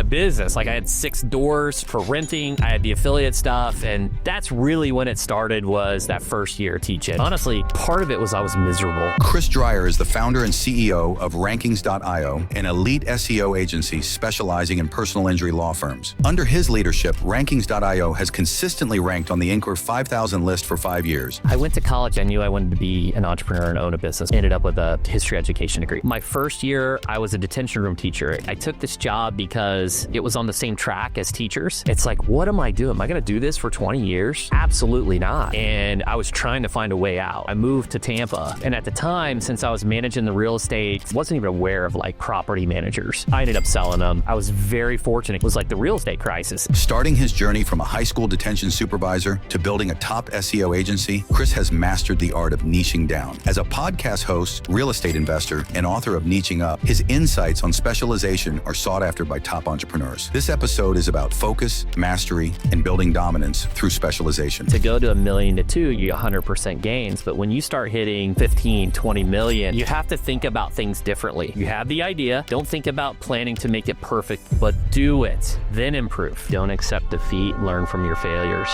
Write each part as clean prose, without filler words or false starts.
business. Like I had 6 doors for renting. I had the affiliate stuff. And that's really when it started, was that first year teaching. Honestly, part of it was I was miserable. Chris Dreyer is the founder and CEO of Rankings.io, an elite SEO agency specializing in personal injury law firms. Under his leadership, Rankings.io has consistently ranked on the Inquirer 5,000 list for 5 years. I went to college. I knew I wanted to be an entrepreneur and own a business. Ended up with a history education degree. My first year, I was a detention room teacher. I took this job because it was on the same track as teachers. It's like, what am I doing? Am I going to do this for 20 years? Absolutely not. And I was trying to find a way out. I moved to Tampa. And at the time, since I was managing the real estate, I wasn't even aware of like property managers. I ended up selling them. I was very fortunate. It was like the real estate crisis. Starting his journey from a high school detention supervisor to building a top SEO agency, Chris has mastered the art of niching down. As a podcast host, real estate investor, and author of Niching Up, his insights on specialization are sought after by top entrepreneurs. This episode is about focus, mastery, and building dominance through specialization. To go to $1 million to $2 million, you get 100% gains. But when you start hitting 15, 20 million, you have to think about things differently. You have the idea. Don't think about planning to make it perfect, but do it. Then improve. Don't accept defeat. Learn from your failures.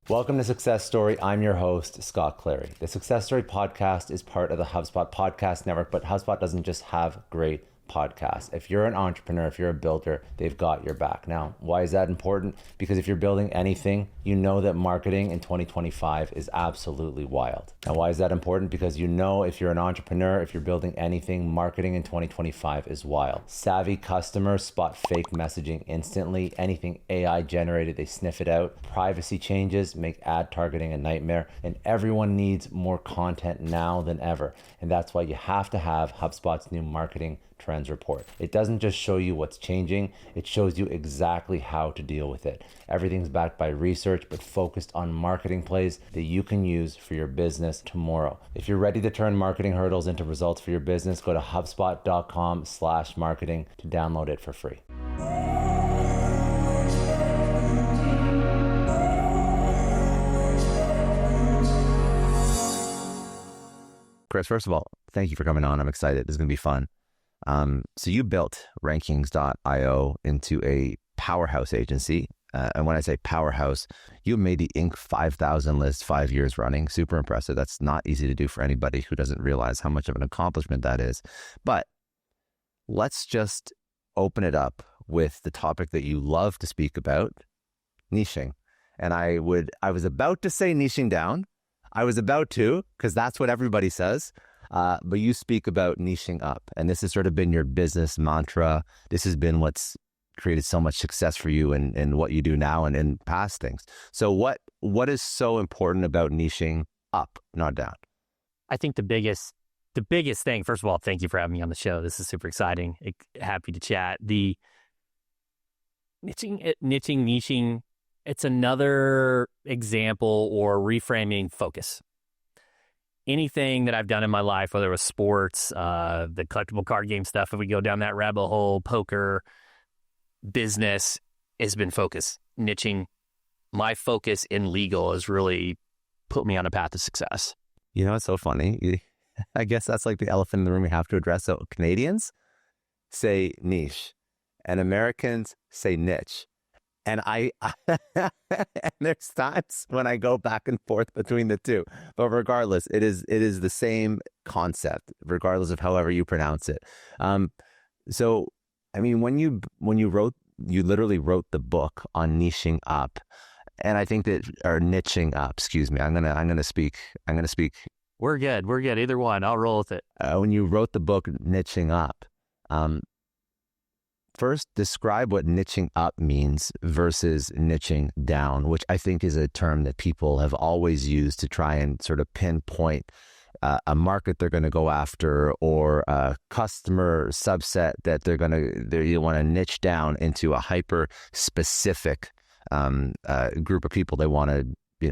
Welcome to Success Story. I'm your host, Scott Clary. The Success Story podcast is part of the HubSpot podcast network, but HubSpot doesn't just have great podcasts. If you're an entrepreneur, if you're a builder, they've got your back. Now, why is that important? Because if you're building anything, you know that marketing in 2025 is absolutely wild. Now, why is that important? Because you know if you're an entrepreneur, if you're building anything, marketing in 2025 is wild. Savvy customers spot fake messaging instantly. Anything AI generated, they sniff it out. Privacy changes make ad targeting a nightmare, and everyone needs more content now than ever. And that's why you have to have HubSpot's new marketing trends report. It doesn't just show you what's changing, it shows you exactly how to deal with it. Everything's backed by research, but focused on marketing plays that you can use for your business tomorrow. If you're ready to turn marketing hurdles into results for your business, go to hubspot.com/marketing to download it for free. Chris, first of all, thank you for coming on. I'm excited. This is going to be fun. So you built Rankings.io into a powerhouse agency. And when I say powerhouse, you made the Inc. 5,000 list 5 years running. Super impressive. That's not easy to do for anybody who doesn't realize how much of an accomplishment that is. But let's just open it up with the topic that you love to speak about, niching. And I was about to say niching down. I was about to, because that's what everybody says. But you speak about niching up, and this has sort of been your business mantra. This has been what's created so much success for you in what you do now and in past things. So what is so important about niching up, not down? I think the biggest thing, first of all, thank you for having me on the show. This is super exciting. Happy to chat. The niching, it's another example or reframing focus. Anything that I've done in my life, whether it was sports, the collectible card game stuff, if we go down that rabbit hole, poker, business, has been focus. Niching. My focus in legal has really put me on a path to success. You know, it's so funny. I guess that's like the elephant in the room we have to address. So Canadians say niche and Americans say niche. And and there's times when I go back and forth between the two, but regardless, it is the same concept, regardless of however you pronounce it. So, I mean, when you literally wrote the book on niching up, and I think that, or niching up, excuse me, I'm gonna speak. We're good. Either one, I'll roll with it. When you wrote the book Niching Up, first, describe what niching up means versus niching down, which I think is a term that people have always used to try and sort of pinpoint a market they're going to go after, or a customer subset that you want to niche down into a hyper specific group of people they want to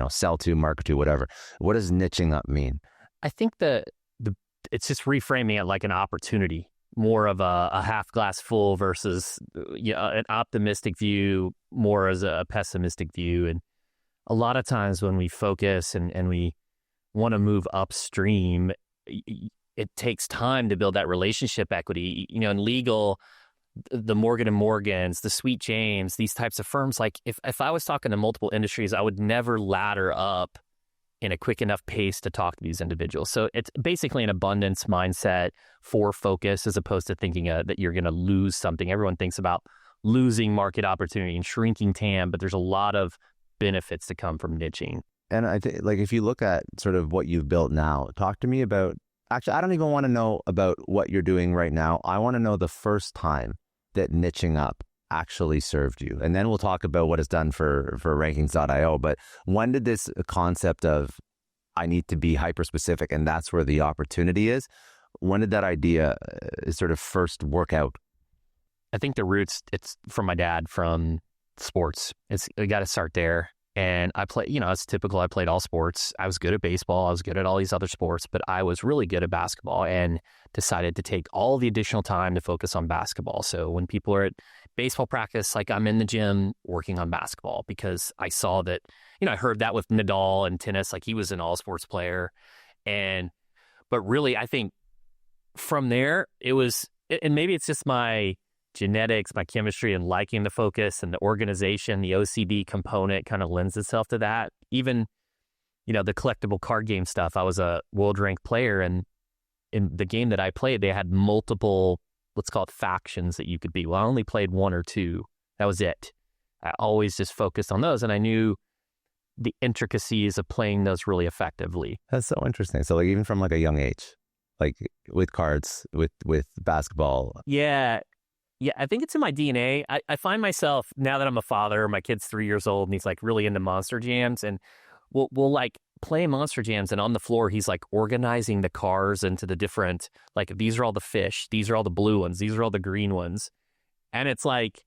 sell to, market to, whatever. What does niching up mean? I think it's just reframing it like an opportunity. More of a half glass full versus an optimistic view, more as a pessimistic view. And a lot of times when we focus and we want to move upstream, it takes time to build that relationship equity. You know, in legal, the Morgan and Morgans, the Sweet James, these types of firms, like if I was talking to multiple industries, I would never ladder up in a quick enough pace to talk to these individuals. So it's basically an abundance mindset for focus, as opposed to thinking that you're going to lose something. Everyone thinks about losing market opportunity and shrinking TAM, but there's a lot of benefits to come from niching. And I think, like, if you look at sort of what you've built now, talk to me about, actually, I don't even want to know about what you're doing right now. I want to know the first time that niching up actually served you. And then we'll talk about what it's done for rankings.io. But when did this concept of I need to be hyper specific and that's where the opportunity is, when did that idea sort of first work out? I think the roots, it's from my dad, from sports. I got to start there. And I play, you know, it's typical. I played all sports. I was good at baseball. I was good at all these other sports, but I was really good at basketball and decided to take all the additional time to focus on basketball. So when people are at baseball practice, like, I'm in the gym working on basketball, because I saw that, you know, I heard that with Nadal and tennis, like he was an all sports player. But really, I think from there, it was, and maybe it's just my genetics, my chemistry, and liking the focus and the organization, the OCD component kind of lends itself to that. Even, you know, the collectible card game stuff, I was a world ranked player, and in the game that I played, they had multiple, let's call it factions that you could be. Well, I only played one or two. That was it. I always just focused on those, and I knew the intricacies of playing those really effectively. That's so interesting. So, like, even from like a young age, like with cards, with basketball. Yeah, I think it's in my DNA. I find myself, now that I'm a father, my kid's 3 years old, and he's like really into Monster Jams, and we'll like play Monster Jams, and on the floor, he's like organizing the cars into the different, like, these are all the fish, these are all the blue ones, these are all the green ones. And it's like,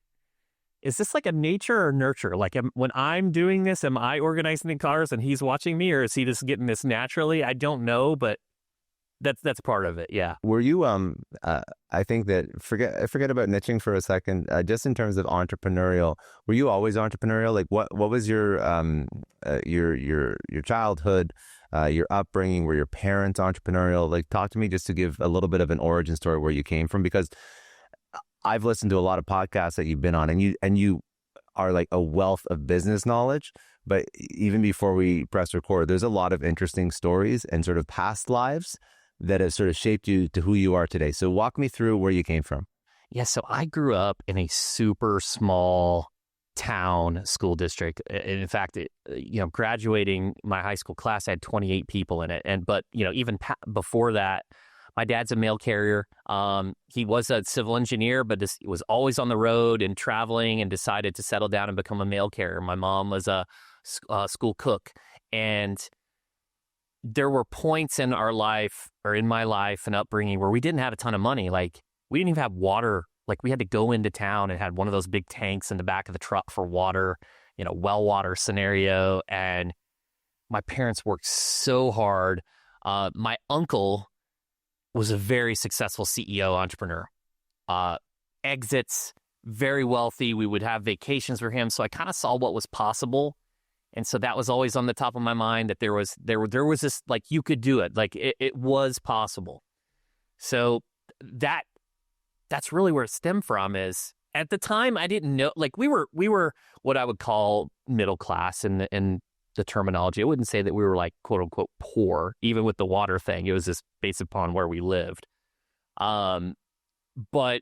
is this like a nature or nurture? Like, when I'm doing this, am I organizing the cars and he's watching me, or is he just getting this naturally? I don't know, but that's part of it. Yeah. Were you I think that forget about niching for a second. Just in terms of entrepreneurial, were you always entrepreneurial? Like, what was your childhood, your upbringing? Were your parents entrepreneurial? Like, talk to me, just to give a little bit of an origin story where you came from, because I've listened to a lot of podcasts that you've been on, and you are like a wealth of business knowledge. But even before we press record, there's a lot of interesting stories and sort of past lives that have sort of shaped you to who you are today. So walk me through where you came from. Yeah, so I grew up in a super small town school district. In fact, graduating my high school class, I had 28 people in it. But even before that, my dad's a mail carrier. He was a civil engineer, but was always on the road and traveling, and decided to settle down and become a mail carrier. My mom was a school cook, and there were points in our life, or in my life and upbringing, where we didn't have a ton of money. Like, we didn't even have water. Like, we had to go into town and had one of those big tanks in the back of the truck for water, well water scenario. And my parents worked so hard. My uncle was a very successful CEO entrepreneur. Exits, very wealthy. We would have vacations for him. So I kind of saw what was possible. And so that was always on the top of my mind, that there was this, like, you could do it. Like, it was possible. So that's really where it stemmed from. Is at the time I didn't know, like, we were what I would call middle class in the terminology. I wouldn't say that we were like quote unquote poor, even with the water thing. It was just based upon where we lived. But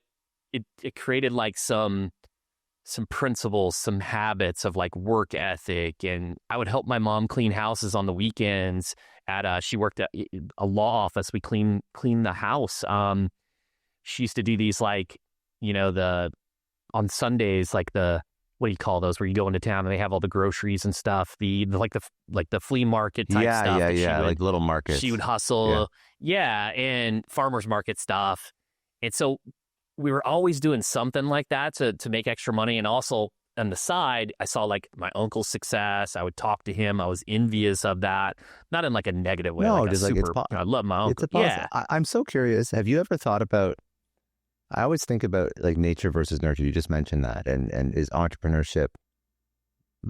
it created like some principles, some habits of like work ethic. And I would help my mom clean houses on the weekends. She worked at a law office. We clean the house. She used to do these, like, on Sundays, like what do you call those, where you go into town and they have all the groceries and stuff, the flea market type stuff. Yeah, like little markets. She would hustle. Yeah, and farmers market stuff. And so we were always doing something like that to make extra money. And also on the side, I saw like my uncle's success. I would talk to him. I was envious of that, not in like a negative way. No, like just I love my uncle. It's a positive. Yeah. I'm so curious. Have you ever thought about, I always think about like nature versus nurture. You just mentioned that. And is entrepreneurship,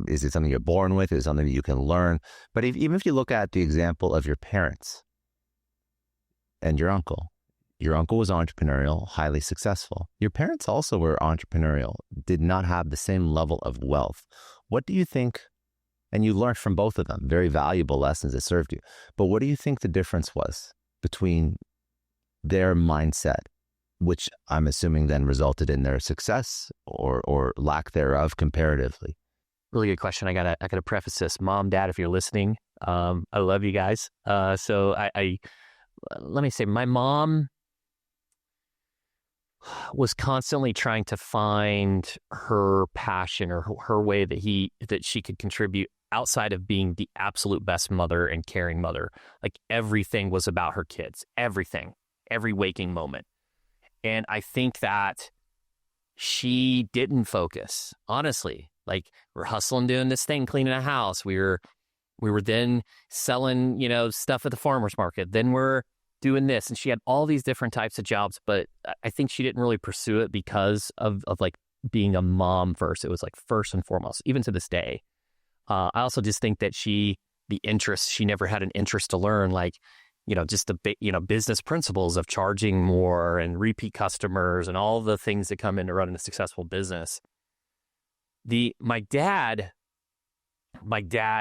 is it something you're born with? Is it something that you can learn? But even if you look at the example of your parents, and your uncle. Your uncle was entrepreneurial, highly successful. Your parents also were entrepreneurial, did not have the same level of wealth. What do you think, and you learned from both of them, very valuable lessons that served you, but what do you think the difference was between their mindset, which I'm assuming then resulted in their success or lack thereof comparatively? Really good question. I gotta preface this. Mom, Dad, if you're listening, I love you guys. So I let me say, my mom was constantly trying to find her passion or her way that she could contribute outside of being the absolute best mother and caring mother. Like everything was about her kids, everything, every waking moment. And I think that she didn't focus, honestly. Like we're hustling, doing this thing, cleaning a house. We were then selling, stuff at the farmer's market. Then we're doing this. And she had all these different types of jobs, but I think she didn't really pursue it because of like being a mom first. It was like first and foremost, even to this day. I also just think that she never had an interest to learn, like, just the, business principles of charging more and repeat customers and all the things that come into running a successful business. My dad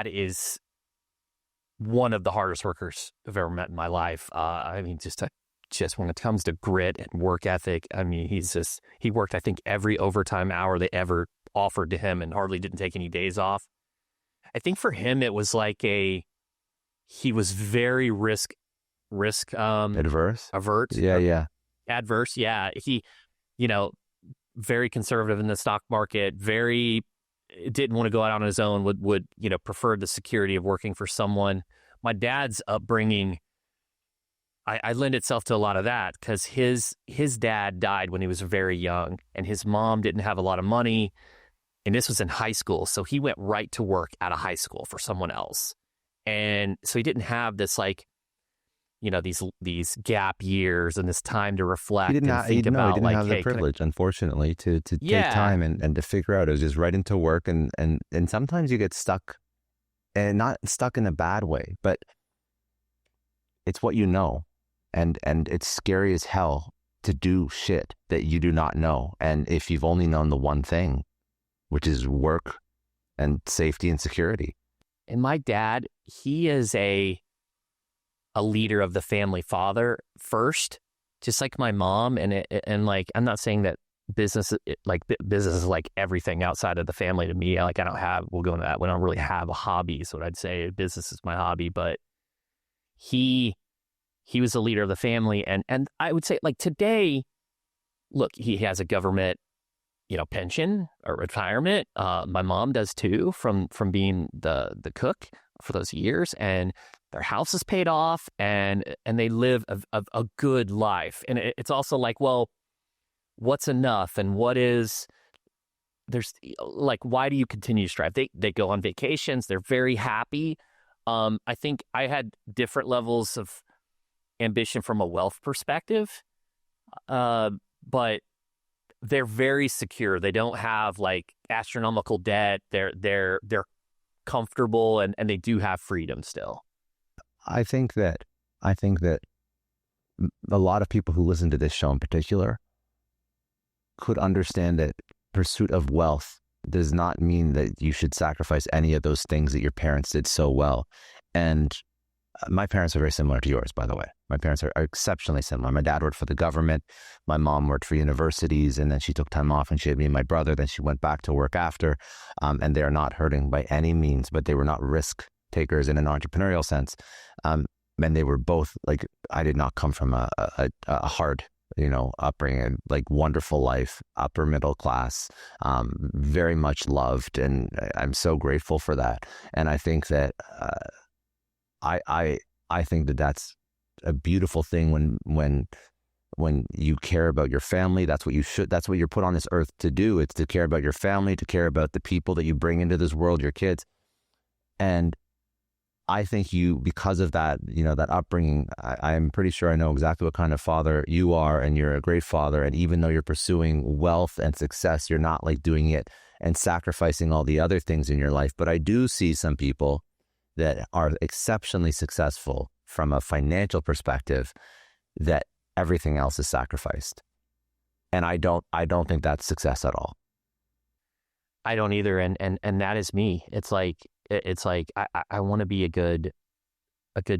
is one of the hardest workers I've ever met in my life. Just when it comes to grit and work ethic, he worked, I think, every overtime hour they ever offered to him and hardly didn't take any days off. I think for him, it was like he was very risk adverse. Adverse. Yeah. He, very conservative in the stock market, very didn't want to go out on his own, would prefer the security of working for someone. My dad's upbringing, I lend itself to a lot of that because his dad died when he was very young and his mom didn't have a lot of money. And this was in high school. So he went right to work out of high school for someone else. And so he didn't have this these gap years and this time to reflect. He didn't have the privilege, unfortunately, to take time and to figure out. It was just right into work, and sometimes you get stuck, and not stuck in a bad way, but it's what you know, and it's scary as hell to do shit that you do not know. And if you've only known the one thing, which is work and safety and security. And my dad, he is a leader of the family, father first, just like my mom. And I'm not saying that business is like everything outside of the family to me. We'll go into that. We don't really have a hobby. So I'd say business is my hobby, but he was the leader of the family. And I would say like today, look, he has a government, pension or retirement. My mom does too, from being the cook for those years, and their house is paid off, and they live a good life. And it's also like, well, what's enough, and why do you continue to strive? They go on vacations. They're very happy. I think I had different levels of ambition from a wealth perspective, but they're very secure. They don't have like astronomical debt. They're comfortable, and they do have freedom still. I think that a lot of people who listen to this show in particular could understand that pursuit of wealth does not mean that you should sacrifice any of those things that your parents did so well. And my parents are very similar to yours, by the way. My parents are exceptionally similar. My dad worked for the government. My mom worked for universities, and then she took time off and she had me and my brother. Then she went back to work after. And they're not hurting by any means, but they were not risk takers in an entrepreneurial sense. And they were both like, I did not come from a hard, upbringing, like wonderful life, upper middle class, very much loved. And I'm so grateful for that. And I think that, I think that that's a beautiful thing when you care about your family. That's what you're put on this earth to do. It's to care about your family, to care about the people that you bring into this world, your kids. And I think because of that, that upbringing, I'm pretty sure I know exactly what kind of father you are, and you're a great father. And even though you're pursuing wealth and success, you're not like doing it and sacrificing all the other things in your life. But I do see some people, that are exceptionally successful from a financial perspective, that everything else is sacrificed. And I don't think that's success at all. I don't either. And that is me. It's like I want to be a good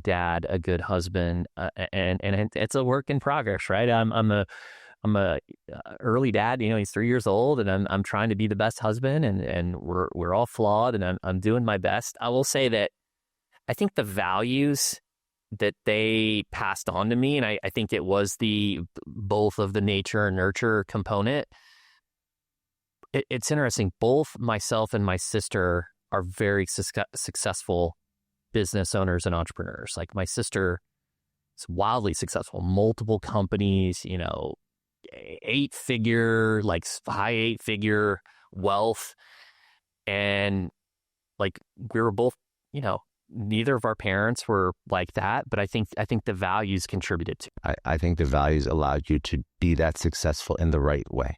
dad, a good husband, and it's a work in progress, right? I'm a early dad. He's 3 years old, and I'm trying to be the best husband, and we're all flawed, and I'm doing my best. I will say that I think the values that they passed on to me, and I think it was both of the nature and nurture component. It's interesting. Both myself and my sister are very successful business owners and entrepreneurs. Like my sister is wildly successful, multiple companies, high 8-figure wealth. And like we were both, neither of our parents were like that, but I think the values contributed to. I think the values allowed you to be that successful in the right way.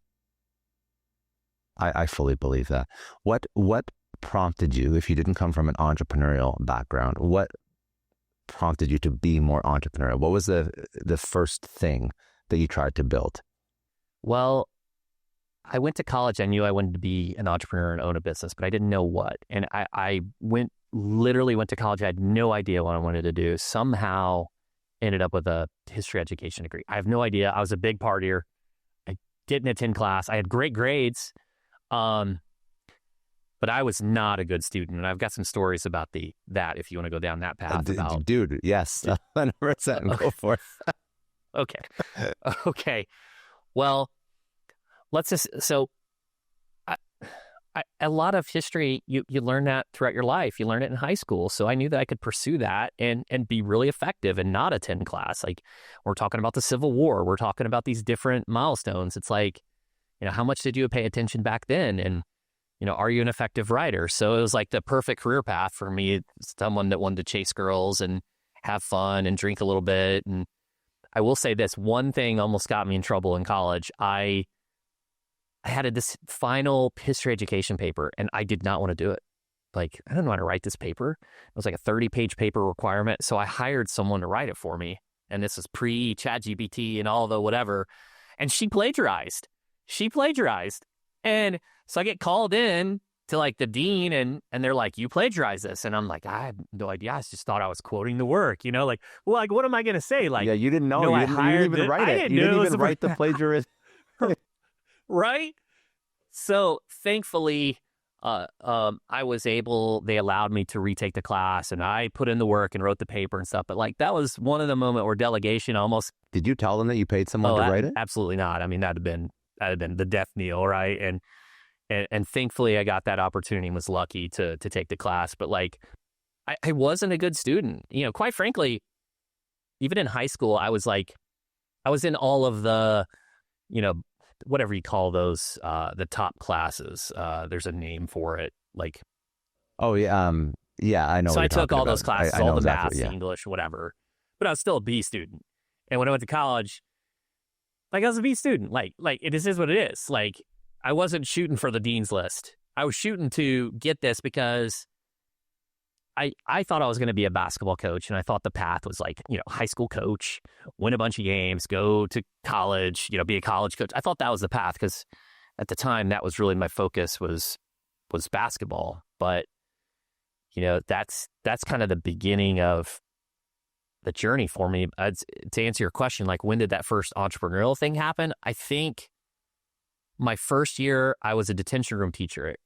I fully believe that. What prompted you, if you didn't come from an entrepreneurial background, what prompted you to be more entrepreneurial? What was the first thing that you tried to build? Well, I went to college. I knew I wanted to be an entrepreneur and own a business, but I didn't know what. And I literally went to college. I had no idea what I wanted to do. Somehow ended up with a history education degree. I have no idea. I was a big partier. I didn't attend class. I had great grades. But I was not a good student, and I've got some stories about that if you want to go down that path. Dude, yes, 100%. Go for it. Okay. Well, a lot of history, you learn that throughout your life. You learn it in high school. So I knew that I could pursue that and be really effective and not attend class. Like we're talking about the Civil War. We're talking about these different milestones. It's like, how much did you pay attention back then? And, are you an effective writer? So it was like the perfect career path for me, someone that wanted to chase girls and have fun and drink a little bit. And I will say this, one thing almost got me in trouble in college. I had this final history education paper, and I did not want to do it. Like, I don't know how to write this paper. It was like a 30-page paper requirement. So I hired someone to write it for me. And this is pre-ChatGPT and all the whatever. And she plagiarized. And so I get called in to like the dean and they're like, you plagiarized this. And I'm like, I have no idea. I just thought I was quoting the work, like what am I going to say? Like, yeah, you didn't know. You didn't even write it. You didn't even write the plagiarism. Right. So thankfully, they allowed me to retake the class and I put in the work and wrote the paper and stuff. But like, that was one of the moments where delegation almost. Did you tell them that you paid someone to write it? Absolutely not. I mean, that'd have been the death knell, right? And thankfully I got that opportunity and was lucky to take the class. But like, I wasn't a good student. Quite frankly, even in high school, I was in all of the, whatever you call those, the top classes. There's a name for it. Like, oh yeah, yeah, I know. So I took all those classes, all the math, yeah. English, whatever. But I was still a B student. And when I went to college, like I was a B student. Like it is what it is. Like I wasn't shooting for the dean's list. I was shooting to get this because I thought I was going to be a basketball coach, and I thought the path was like, high school coach, win a bunch of games, go to college, be a college coach. I thought that was the path because at the time that was really my focus was basketball. But that's kind of the beginning of the journey for me. To answer your question, like when did that first entrepreneurial thing happen? I think my first year I was a detention room teacher.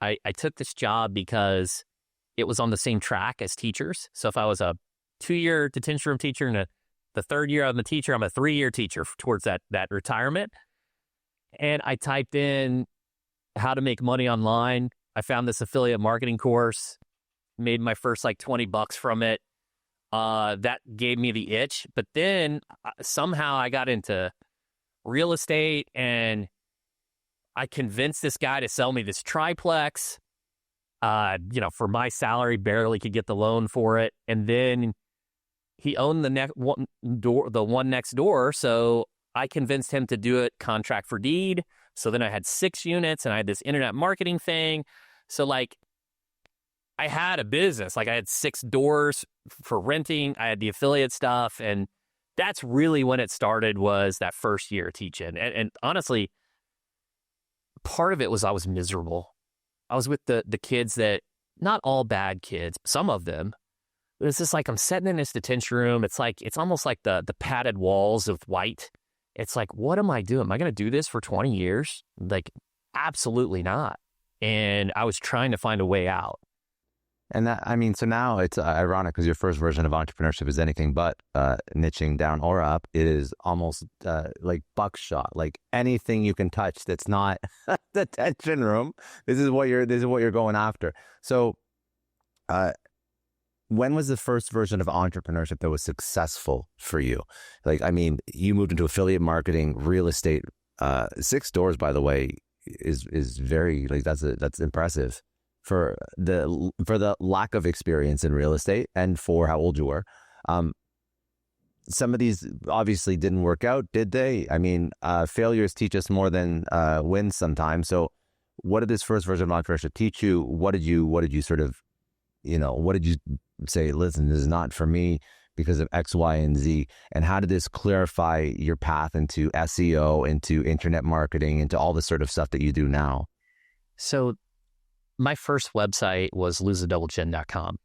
I took this job because it was on the same track as teachers. So if I was a 2-year detention room teacher and the third year I'm a teacher, I'm a 3-year teacher towards that retirement. And I typed in how to make money online. I found this affiliate marketing course, made my first like $20 from it. That gave me the itch. But then somehow I got into real estate and I convinced this guy to sell me this triplex. For my salary, barely could get the loan for it. And then he owned the one next door. So I convinced him to do it contract for deed. So then I had 6 units and I had this internet marketing thing. So like I had a business, like I had 6 doors for renting. I had the affiliate stuff and that's really when it started, was that first year teaching. And honestly, part of it was I was miserable. I was with the kids that, not all bad kids, some of them. But it's just like I'm sitting in this detention room. It's almost like the padded walls of white. It's like, what am I doing? Am I going to do this for 20 years? Like, absolutely not. And I was trying to find a way out. And that, I mean, so now it's ironic because your first version of entrepreneurship is anything but niching down or up. It is almost like buckshot, like anything you can touch that's not the detention room. This is what you're going after. So, when was the first version of entrepreneurship that was successful for you? Like, I mean, you moved into affiliate marketing, real estate. 6 doors, by the way, is very, like, that's impressive for the lack of experience in real estate and for how old you were. Some of these obviously didn't work out, did they? I mean, failures teach us more than wins sometimes. So what did this first version of entrepreneurship teach you? What did you sort of, what did you say, listen, this is not for me because of X, Y, and Z? And how did this clarify your path into SEO, into internet marketing, into all the sort of stuff that you do now? So my first website was loseadoublechin.com.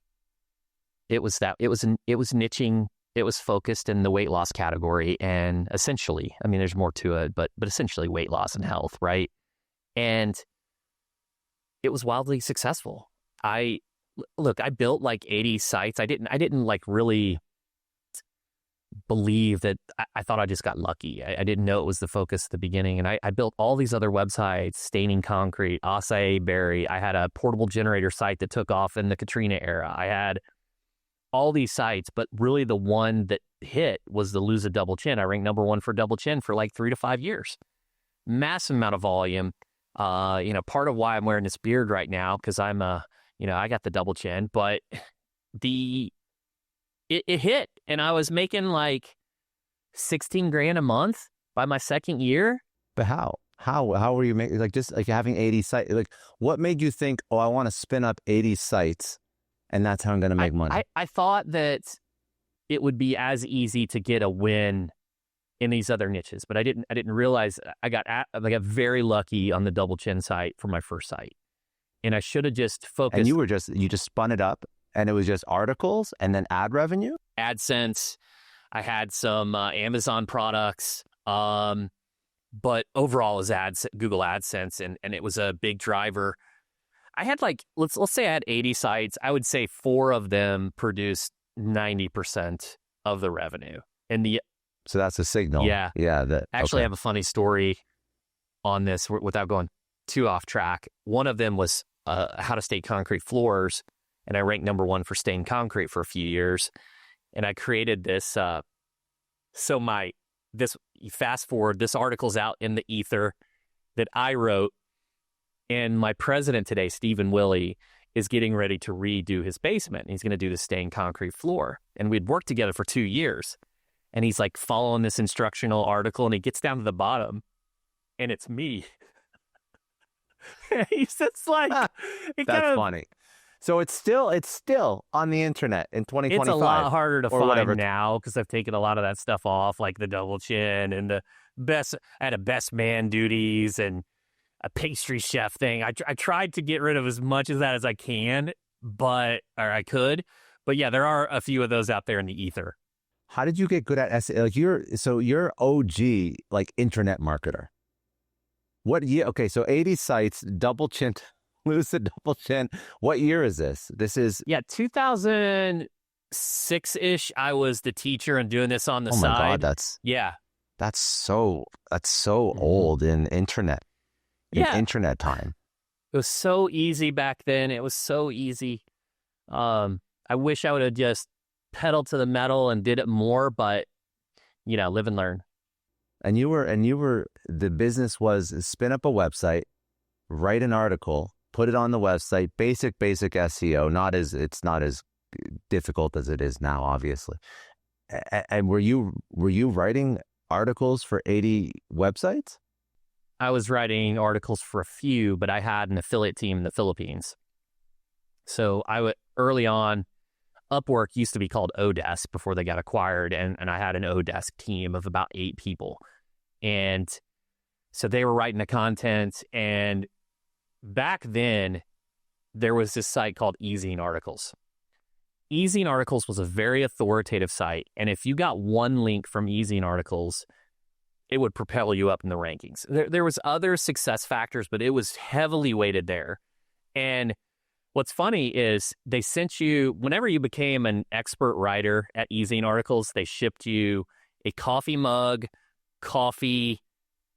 It was niching. It was focused in the weight loss category, and essentially, I mean, there's more to it, but essentially weight loss and health, right? And it was wildly successful. I built like 80 sites. I didn't like really believe that. I thought I just got lucky. I didn't know it was the focus at the beginning. And I built all these other websites, staining concrete, acai berry. I had a portable generator site that took off in the Katrina era. I had all these sites, but really the one that hit was the Lose a Double Chin. I ranked number 1 for double chin for like 3 to 5 years. Massive amount of volume. Part of why I'm wearing this beard right now, because I'm I got the double chin, but it hit, and I was making like 16 grand a month by my second year. But how were you making, like, just like having 80 sites? Like, what made you think, oh, I want to spin up 80 sites and that's how I'm going to make money? I thought that it would be as easy to get a win in these other niches, but I didn't realize I got very lucky on the double chin site for my first site. And I should have just focused. And you just spun it up, and it was just articles and then ad revenue? AdSense. I had some Amazon products, but overall is Google AdSense, and it was a big driver. I had like, let's say I had 80 sites. I would say 4 of them produced 90% of the revenue. So that's a signal. Yeah. Yeah. I have a funny story on this without going too off track. One of them was how to stain concrete floors, and I ranked number 1 for stained concrete for a few years. And I created this. You fast forward, this article's out in the ether that I wrote, and my president today, Stephen Willie, is getting ready to redo his basement. He's going to do the stained concrete floor, and we'd worked together for 2 years. And he's like following this instructional article, and he gets down to the bottom, and it's me. He's just like, that's funny. So it's still on the internet in 2025. It's a lot harder to find whatever. now because I've taken a lot of that stuff off, like the double chin and the best. I had a best man duties and a pastry chef thing. I tried to get rid of as much of that as I can, or I could. But yeah, there are a few of those out there in the ether. How did you get good at SEO? Like you're OG, like, internet marketer. What year? Okay, so 80 sites, double chin, lose the double chin. What year is this? This is 2006-ish. I was the teacher and doing this on the side. Oh my God, that's so old in internet. Internet time. It was so easy back then. It was so easy. I wish I would have just pedaled to the metal and did it more, but live and learn. And you were, the business was spin up a website, write an article, put it on the website, basic SEO, it's not as difficult as it is now, obviously. And were you writing articles for 80 websites? I was writing articles for a few, but I had an affiliate team in the Philippines. So early on, Upwork used to be called Odesk before they got acquired, and I had an Odesk team of about 8 people. And so they were writing the content, and back then, there was this site called Ezine Articles. Ezine Articles was a very authoritative site, and if you got one link from Ezine Articles, it would propel you up in the rankings. There was other success factors, but it was heavily weighted there. And what's funny is they sent you, whenever you became an expert writer at Ezine Articles, they shipped you a coffee mug, coffee,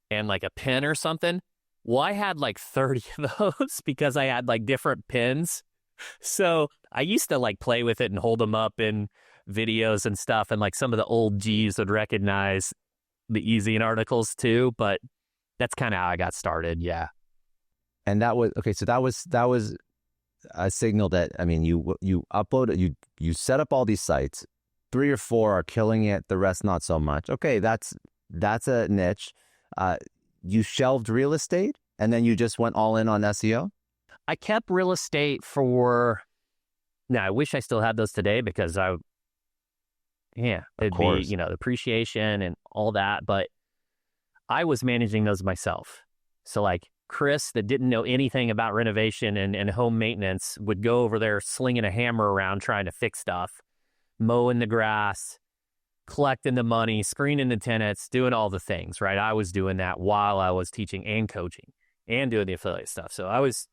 and like a pen or something. Well, I had like 30 of those because I had like different pens. So I used to like play with it and hold them up in videos and stuff. And like some of the old G's would recognize the Ezine Articles too. But that's kind of how I got started. Yeah. And that was, okay, so that was a signal that, I mean, you upload, you set up all these sites, 3 or 4 are killing it, the rest not so much. Okay, that's a niche. You shelved real estate and then you just went all in on SEO? I kept real estate now I wish I still had those today because it'd be, the appreciation and all that, but I was managing those myself. So like Chris, that didn't know anything about renovation and home maintenance, would go over there slinging a hammer around trying to fix stuff, mowing the grass, collecting the money, screening the tenants, doing all the things, right? I was doing that while I was teaching and coaching and doing the affiliate stuff. So I was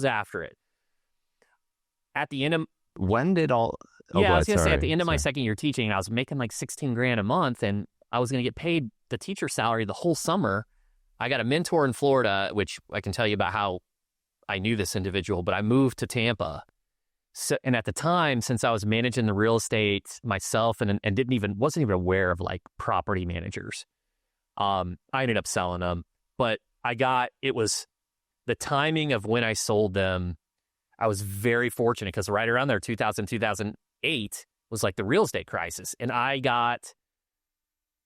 after it. At the end of when did all I was gonna say at the end of my second year teaching, I was making like $16,000 a month, and I was gonna get paid the teacher salary the whole summer. I got a mentor in Florida, which I can tell you about how I knew this individual, but I moved to Tampa. So, and at the time, since I was managing the real estate myself and wasn't even aware of like property managers, I ended up selling them. But it was the timing of when I sold them. I was very fortunate because right around there, 2008 was like the real estate crisis. And I got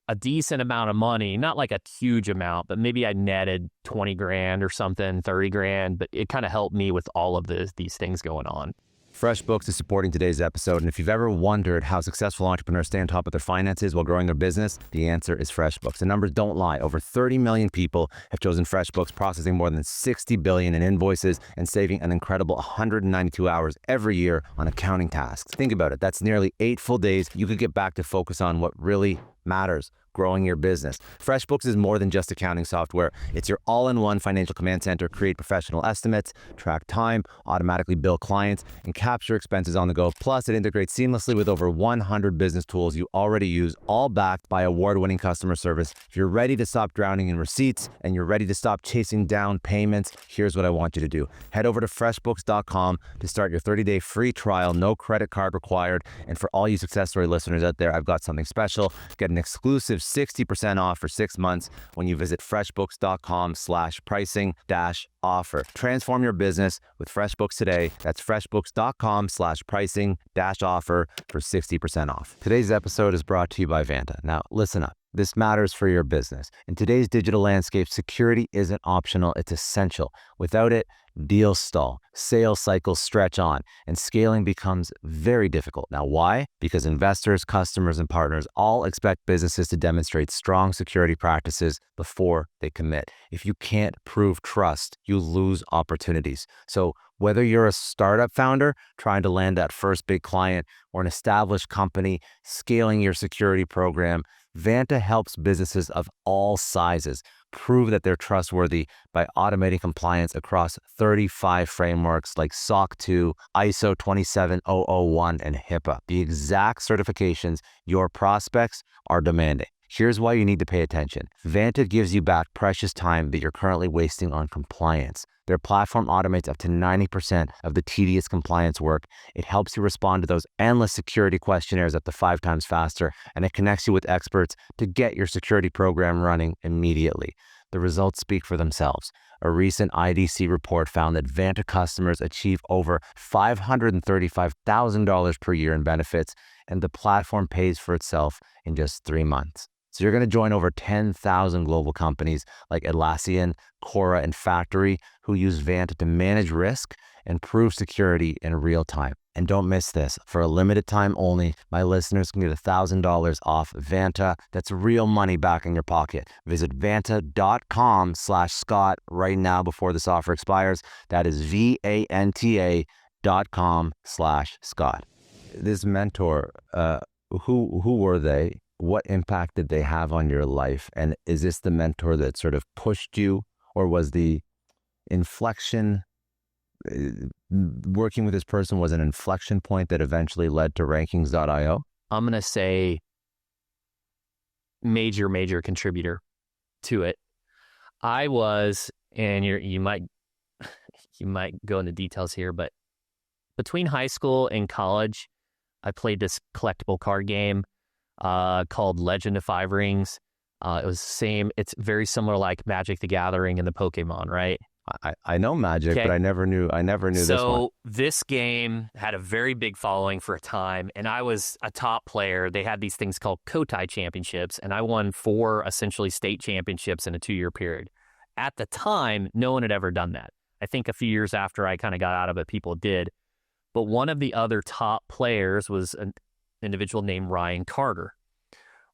a decent amount of money, not like a huge amount, but maybe I netted 20 grand or something, 30 grand, but it kind of helped me with all of these things going on. FreshBooks is supporting today's episode, and if you've ever wondered how successful entrepreneurs stay on top of their finances while growing their business, the answer is FreshBooks. The numbers don't lie. Over 30 million people have chosen FreshBooks, processing more than 60 billion in invoices and saving an incredible 192 hours every year on accounting tasks. Think about it. That's nearly 8 full days you could get back to focus on what really matters: growing your business. FreshBooks is more than just accounting software. It's your all-in-one financial command center. Create professional estimates, track time, automatically bill clients, and capture expenses on the go. Plus, it integrates seamlessly with over 100 business tools you already use, all backed by award-winning customer service. If you're ready to stop drowning in receipts and you're ready to stop chasing down payments, here's what I want you to do. Head over to freshbooks.com to start your 30-day free trial, no credit card required. And for all you Success Story listeners out there, I've got something special. Get an exclusive 60% off for 6 months when you visit freshbooks.com/pricing-offer. Transform your business with FreshBooks today. That's freshbooks.com/pricing-offer for 60% off. Today's episode is brought to you by Vanta. Now, listen up. This matters for your business. In today's digital landscape, security isn't optional, it's essential. Without it, deals stall, sales cycles stretch on, and scaling becomes very difficult. Now, why? Because investors, customers, and partners all expect businesses to demonstrate strong security practices before they commit. If you can't prove trust, you lose opportunities. So whether you're a startup founder trying to land that first big client or an established company scaling your security program, Vanta helps businesses of all sizes prove that they're trustworthy by automating compliance across 35 frameworks like SOC 2, ISO 27001, and HIPAA, the exact certifications your prospects are demanding. Here's why you need to pay attention. Vanta gives you back precious time that you're currently wasting on compliance. Their platform automates up to 90% of the tedious compliance work. It helps you respond to those endless security questionnaires up to 5 times faster, and it connects you with experts to get your security program running immediately. The results speak for themselves. A recent IDC report found that Vanta customers achieve over $535,000 per year in benefits, and the platform pays for itself in just 3 months. So you're going to join over 10,000 global companies like Atlassian, Quora, and Factory who use Vanta to manage risk and prove security in real time. And don't miss this. For a limited time only, my listeners can get $1,000 off Vanta. That's real money back in your pocket. Visit vanta.com/Scott right now before this offer expires. That is VANTA.com/Scott. This mentor, who were they? What impact did they have on your life? And is this the mentor that sort of pushed you, or was the inflection, working with this person was an inflection point that eventually led to rankings.io? I'm going to say major contributor to it. I was, and you might go into details here, but between high school and college, I played this collectible card game called Legend of Five Rings. It was the same. It's very similar, like Magic the Gathering and the Pokemon, right? I know Magic, but I never knew this one. So this game had a very big following for a time, and I was a top player. They had these things called Kotai championships, and I won 4 essentially state championships in a 2-year period. At the time, no one had ever done that. I think a few years after I kind of got out of it, people did. But one of the other top players was an individual named Ryan Carter.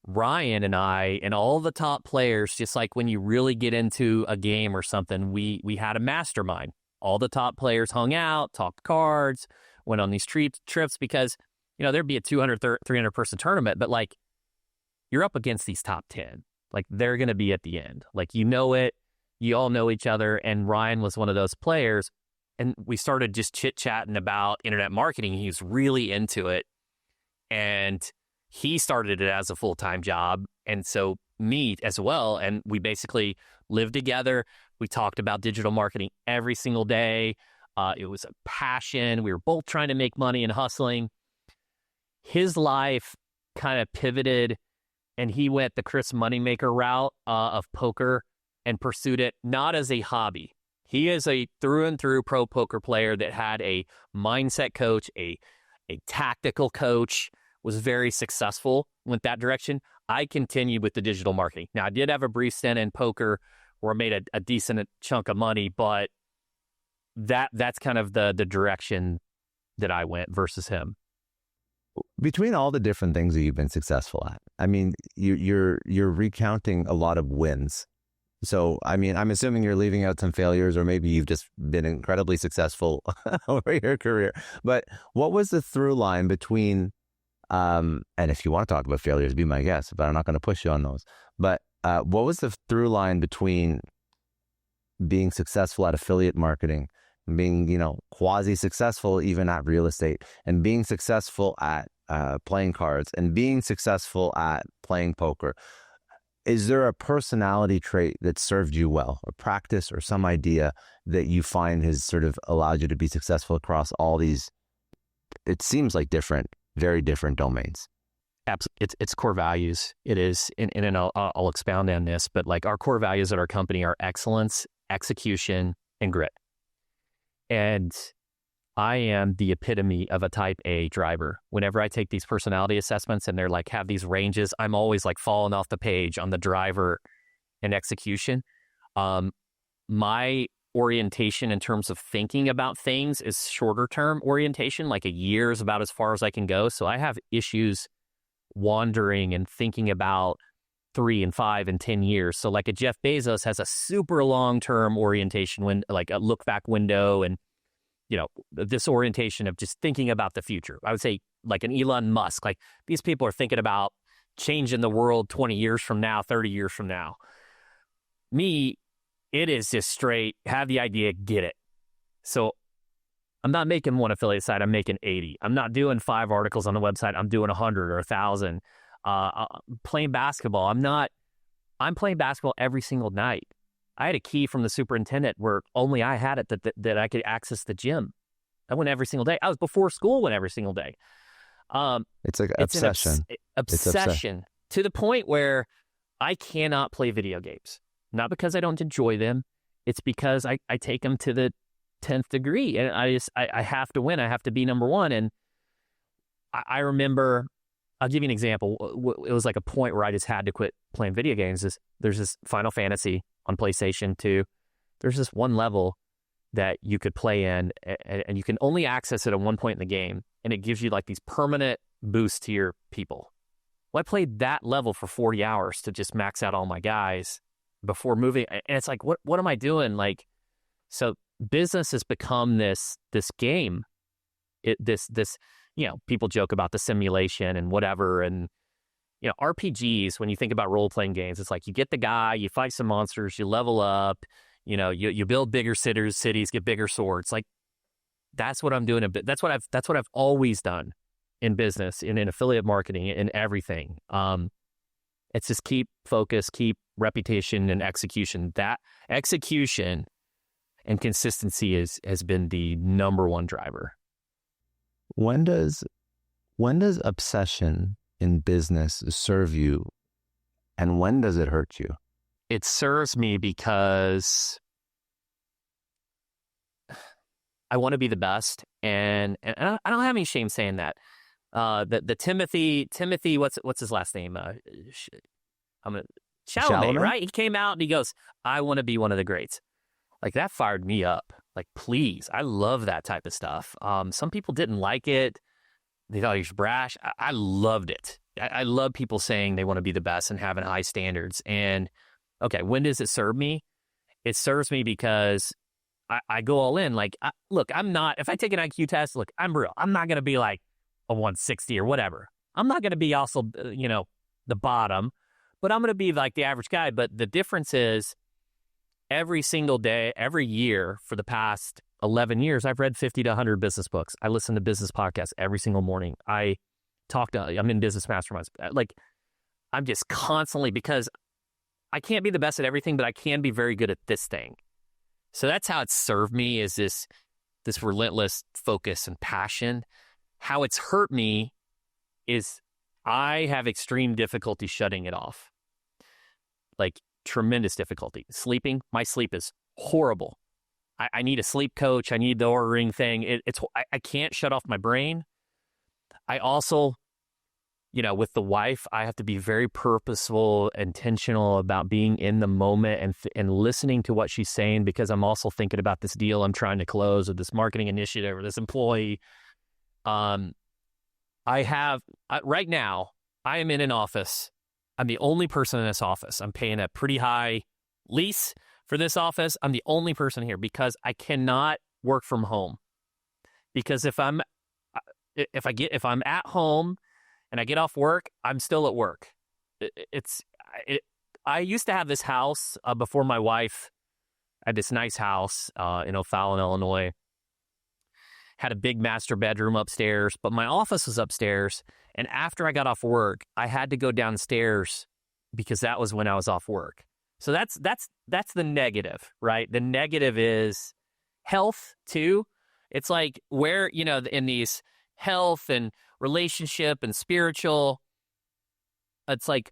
Ryan and I and all the top players, just like when you really get into a game or something, we had a mastermind. All the top players hung out, talked cards, went on these trips because, there'd be a 200, 300 person tournament, but like you're up against these top 10. Like they're going to be at the end. Like, you all know each other. And Ryan was one of those players. And we started just chit-chatting about internet marketing. He was really into it. And he started it as a full-time job, and so me as well, and we basically lived together. We talked about digital marketing every single day. It was a passion. We were both trying to make money and hustling. His life kind of pivoted, and he went the Chris Moneymaker route of poker and pursued it not as a hobby. He is a through-and-through pro poker player that had a mindset coach, a tactical coach, was very successful, went that direction. I continued with the digital marketing. Now, I did have a brief stint in poker where I made a decent chunk of money, but that's kind of the direction that I went versus him. Between all the different things that you've been successful at, I mean, you're recounting a lot of wins. So, I mean, I'm assuming you're leaving out some failures, or maybe you've just been incredibly successful over your career. But what was the through line between, and if you want to talk about failures, be my guest, but I'm not going to push you on those. But what was the through line between being successful at affiliate marketing, and being, quasi-successful even at real estate, and being successful at playing cards, and being successful at playing poker? Is there a personality trait that served you well, or practice, or some idea that you find has sort of allowed you to be successful across all these, it seems like very different domains? It's core values. It is, and I'll expound on this, but like our core values at our company are excellence, execution, and grit. And I am the epitome of a type A driver. Whenever I take these personality assessments and they're like, have these ranges, I'm always like falling off the page on the driver and execution. My orientation in terms of thinking about things is shorter term orientation, like a year is about as far as I can go. So I have issues wandering and thinking about 3 and 5 and 10 years. So like a Jeff Bezos has a super long-term orientation, when like a look back window, and this orientation of just thinking about the future. I would say like an Elon Musk, like these people are thinking about changing the world 20 years from now, 30 years from now. Me, it is just straight, have the idea, get it. So I'm not making one affiliate site, I'm making 80. I'm not doing 5 articles on the website, I'm doing 100 or 1,000. Playing basketball, I'm playing basketball every single night. I had a key from the superintendent where only I had it that I could access the gym. I went every single day. I was before school, went every single day. It's like obsession. Obsession to the point where I cannot play video games. Not because I don't enjoy them. It's because I take them to the 10th degree, and I have to win. I have to be number one. And I remember, I'll give you an example. It was like a point where I just had to quit playing video games. There's this Final Fantasy on PlayStation 2. There's this one level that you could play in, and you can only access it at one point in the game, and it gives you like these permanent boosts to your people. Well, I played that level for 40 hours to just max out all my guys before moving, and it's like, what am I doing? Like, so business has become this game. This people joke about the simulation and whatever, and RPGs, when you think about role-playing games, it's like you get the guy, you fight some monsters, you level up, you build bigger cities, get bigger swords. Like, that's what I'm doing. That's what I've always done in business, in affiliate marketing, in everything. It's just keep focus, keep reputation and execution. That execution and consistency has been the number one driver. When does obsession in business serve you, and when does it hurt you? It serves me because I want to be the best, and I don't have any shame saying that. The Timothy, what's his last name? Chalamet, right? He came out and he goes, "I want to be one of the greats." Like, that fired me up. Like, please, I love that type of stuff. Some people didn't like it. They thought he was brash. I loved it. I love people saying they want to be the best and having high standards. And okay, when does it serve me? It serves me because I go all in. Like, look, I'm not, if I take an IQ test, look, I'm real. I'm not going to be like a 160 or whatever. I'm not going to be also, the bottom, but I'm going to be like the average guy. But the difference is, every single day, every year for the past 11 years, I've read 50 to 100 business books. I listen to business podcasts every single morning. I'm in business masterminds. Like, I'm just constantly, because I can't be the best at everything, but I can be very good at this thing. So that's how it's served me, is this relentless focus and passion. How it's hurt me is I have extreme difficulty shutting it off. Like, tremendous difficulty. Sleeping, my sleep is horrible. I need a sleep coach. I need the Oura Ring thing. I can't shut off my brain. I also, with the wife, I have to be very purposeful, intentional about being in the moment and listening to what she's saying, because I'm also thinking about this deal I'm trying to close, or this marketing initiative, or this employee. Right now, I am in an office. I'm the only person in this office. I'm paying a pretty high lease for this office. I'm the only person here because I cannot work from home. Because if I'm at home and I get off work, I'm still at work. I used to have this house before my wife. I had this nice house in O'Fallon, Illinois. Had a big master bedroom upstairs, but my office was upstairs. And after I got off work, I had to go downstairs because that was when I was off work. So that's the negative, right? The negative is health too. It's like, where, in these health and relationship and spiritual, it's like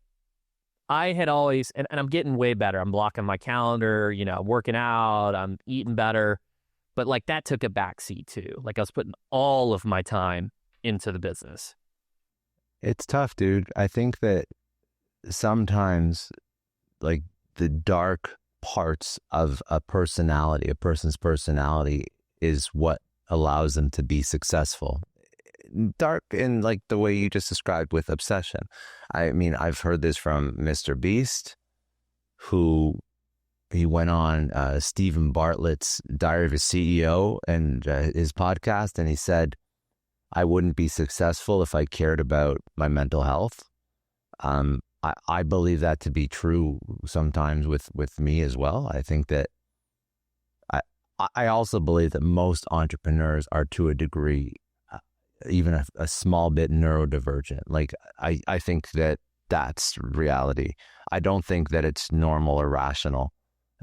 I had always, and I'm getting way better. I'm blocking my calendar, I'm working out, I'm eating better. But like, that took a backseat too. Like, I was putting all of my time into the business. It's tough, dude. I think that sometimes, like, the dark parts of a person's personality is what allows them to be successful. Dark in like the way you just described with obsession. I mean, I've heard this from Mr. Beast, who he went on Stephen Bartlett's Diary of a CEO and his podcast, and he said, I wouldn't be successful if I cared about my mental health. I believe that to be true sometimes with me as well. I think that I also believe that most entrepreneurs are, to a degree, even a small bit neurodivergent. Like, I think that that's reality. I don't think that it's normal or rational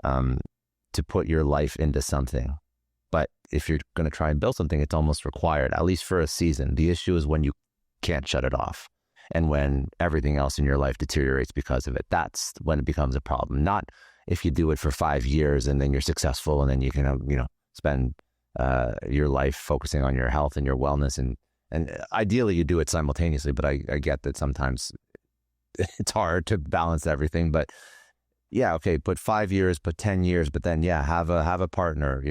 to put your life into something. But if you're going to try and build something, it's almost required, at least for a season. The issue is when you can't shut it off, and when everything else in your life deteriorates because of it. That's when it becomes a problem. Not if you do it for 5 years and then you're successful and then you can, spend your life focusing on your health and your wellness. And ideally you do it simultaneously, but I get that sometimes it's hard to balance everything. But yeah, okay, put 5 years, put 10 years, but then have a partner,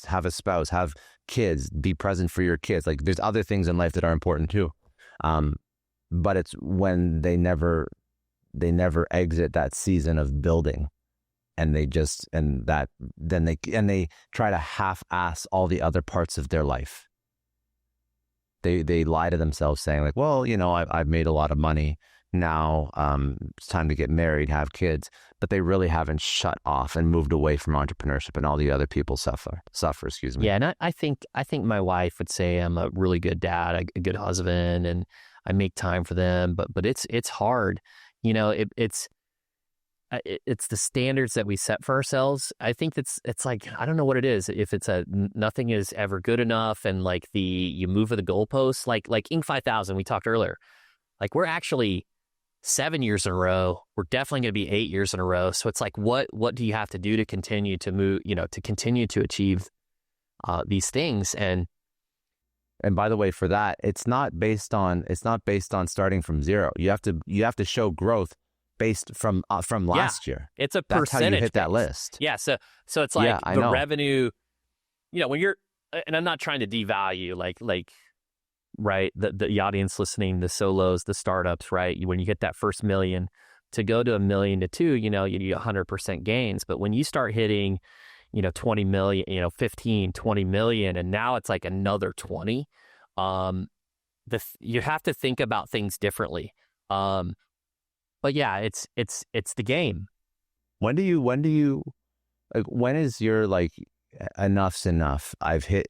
have a spouse, have kids, be present for your kids. Like there's other things in life that are important too. But it's when they never exit that season of building, and they try to half-ass all the other parts of their life. They lie to themselves saying like, well, I've made a lot of money. Now it's time to get married, have kids, but they really haven't shut off and moved away from entrepreneurship, and all the other people suffer. Excuse me. Yeah, and I think my wife would say I'm a really good dad, a good husband, and I make time for them. But it's hard, it's the standards that we set for ourselves. I think it's like, I don't know what it is. If it's nothing is ever good enough, and like you move the goalposts, like Inc. 5000 we talked earlier, like we're actually 7 years in a row. We're definitely going to be 8 years in a row. So it's like, what do you have to do to continue to move, to continue to achieve these things? And by the way, for that, it's not based on starting from zero. You have to show growth based from last year. It's a That's percentage. how you hit that base. list. Yeah. So it's like Yeah, I know. revenue, when you're, and I'm not trying to devalue like, right, the audience listening, the solos, the startups, right? When you get that first million, to go to $1 million to $2 million, you need 100% gains. But when you start hitting, 20 million, 15, 20 million, and now it's like another 20, you have to think about things differently. But yeah, it's the game. When is your like, enough's enough? I've hit.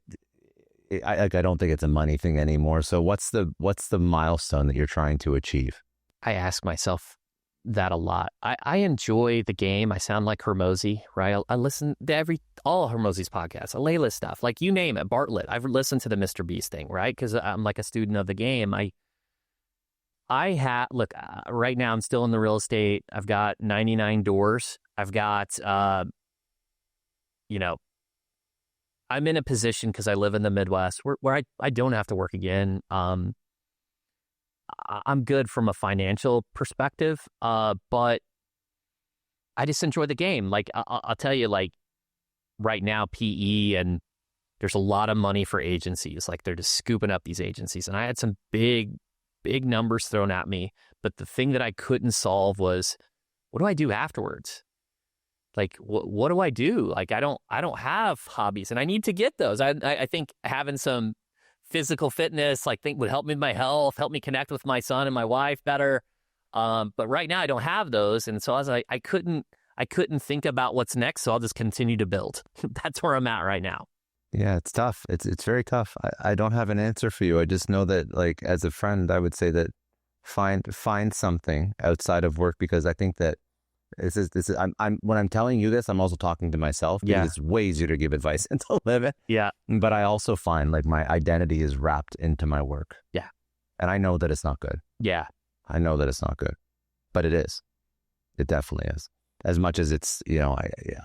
I don't think it's a money thing anymore. So what's the milestone that you're trying to achieve? I ask myself that a lot. I enjoy the game. I sound like Hormozy, right? I listen to all Hormozy's podcasts, Layla's stuff, like you name it, Bartlett. I've listened to the Mr. Beast thing, right? Because I'm like a student of the game. Look, right now I'm still in the real estate. I've got 99 doors. I've got, I'm in a position because I live in the Midwest where I don't have to work again. I'm good from a financial perspective, but I just enjoy the game. Like I'll tell you, like right now, PE, and there's a lot of money for agencies. Like they're just scooping up these agencies, and I had some big numbers thrown at me. But the thing that I couldn't solve was, what do I do afterwards? Like, what do I do? Like, I don't have hobbies, and I need to get those. I think having some physical fitness, would help me with my health, help me connect with my son and my wife better. But right now I don't have those. And so I was like, I couldn't think about what's next. So I'll just continue to build. That's where I'm at right now. Yeah, it's tough. It's very tough. I don't have an answer for you. I just know that, like, as a friend, I would say that find something outside of work, because I think that this is when I'm telling you this, I'm also talking to myself, because it's way easier to give advice and to live it. Yeah. But I also find like my identity is wrapped into my work. Yeah. And I know that it's not good. Yeah. I know that it's not good, but it is. It definitely is. As much as it's,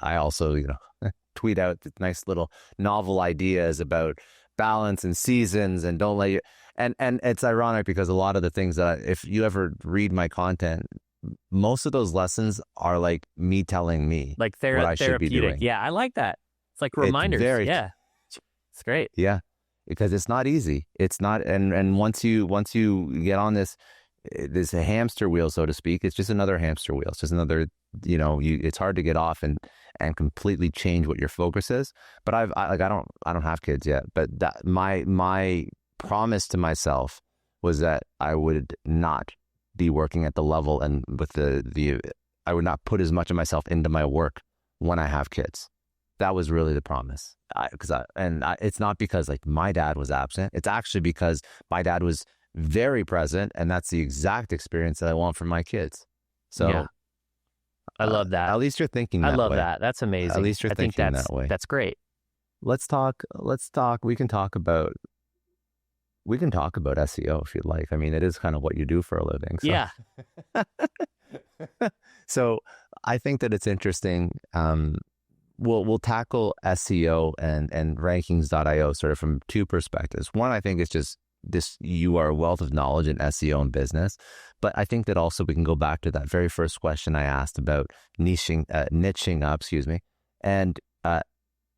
I also, tweet out nice little novel ideas about balance and seasons, and don't let you, and it's ironic because a lot of the things that if you ever read my content, most of those lessons are like me telling me like what I should be doing. Yeah, I like that. It's like reminders. It's great. Yeah, because it's not easy. It's not, and once you get on this hamster wheel, so to speak, it's just another hamster wheel. It's just another, it's hard to get off and completely change what your focus is. But I don't have kids yet, but that my promise to myself was that I would not be working at the level and with the I would not put as much of myself into my work when I have kids. That was really the promise. It's not because like my dad was absent. It's actually because my dad was very present, and that's the exact experience that I want for my kids. So yeah. I love that. At least you're thinking that way. I love that. That's amazing. At least you're thinking that way. That's great. Let's talk. We can talk about SEO if you'd like. I mean, it is kind of what you do for a living. So. Yeah. So I think that it's interesting. We'll tackle SEO and rankings.io sort of from two perspectives. One, I think, is just you are a wealth of knowledge in SEO and business. But I think that also we can go back to that very first question I asked about niching up, And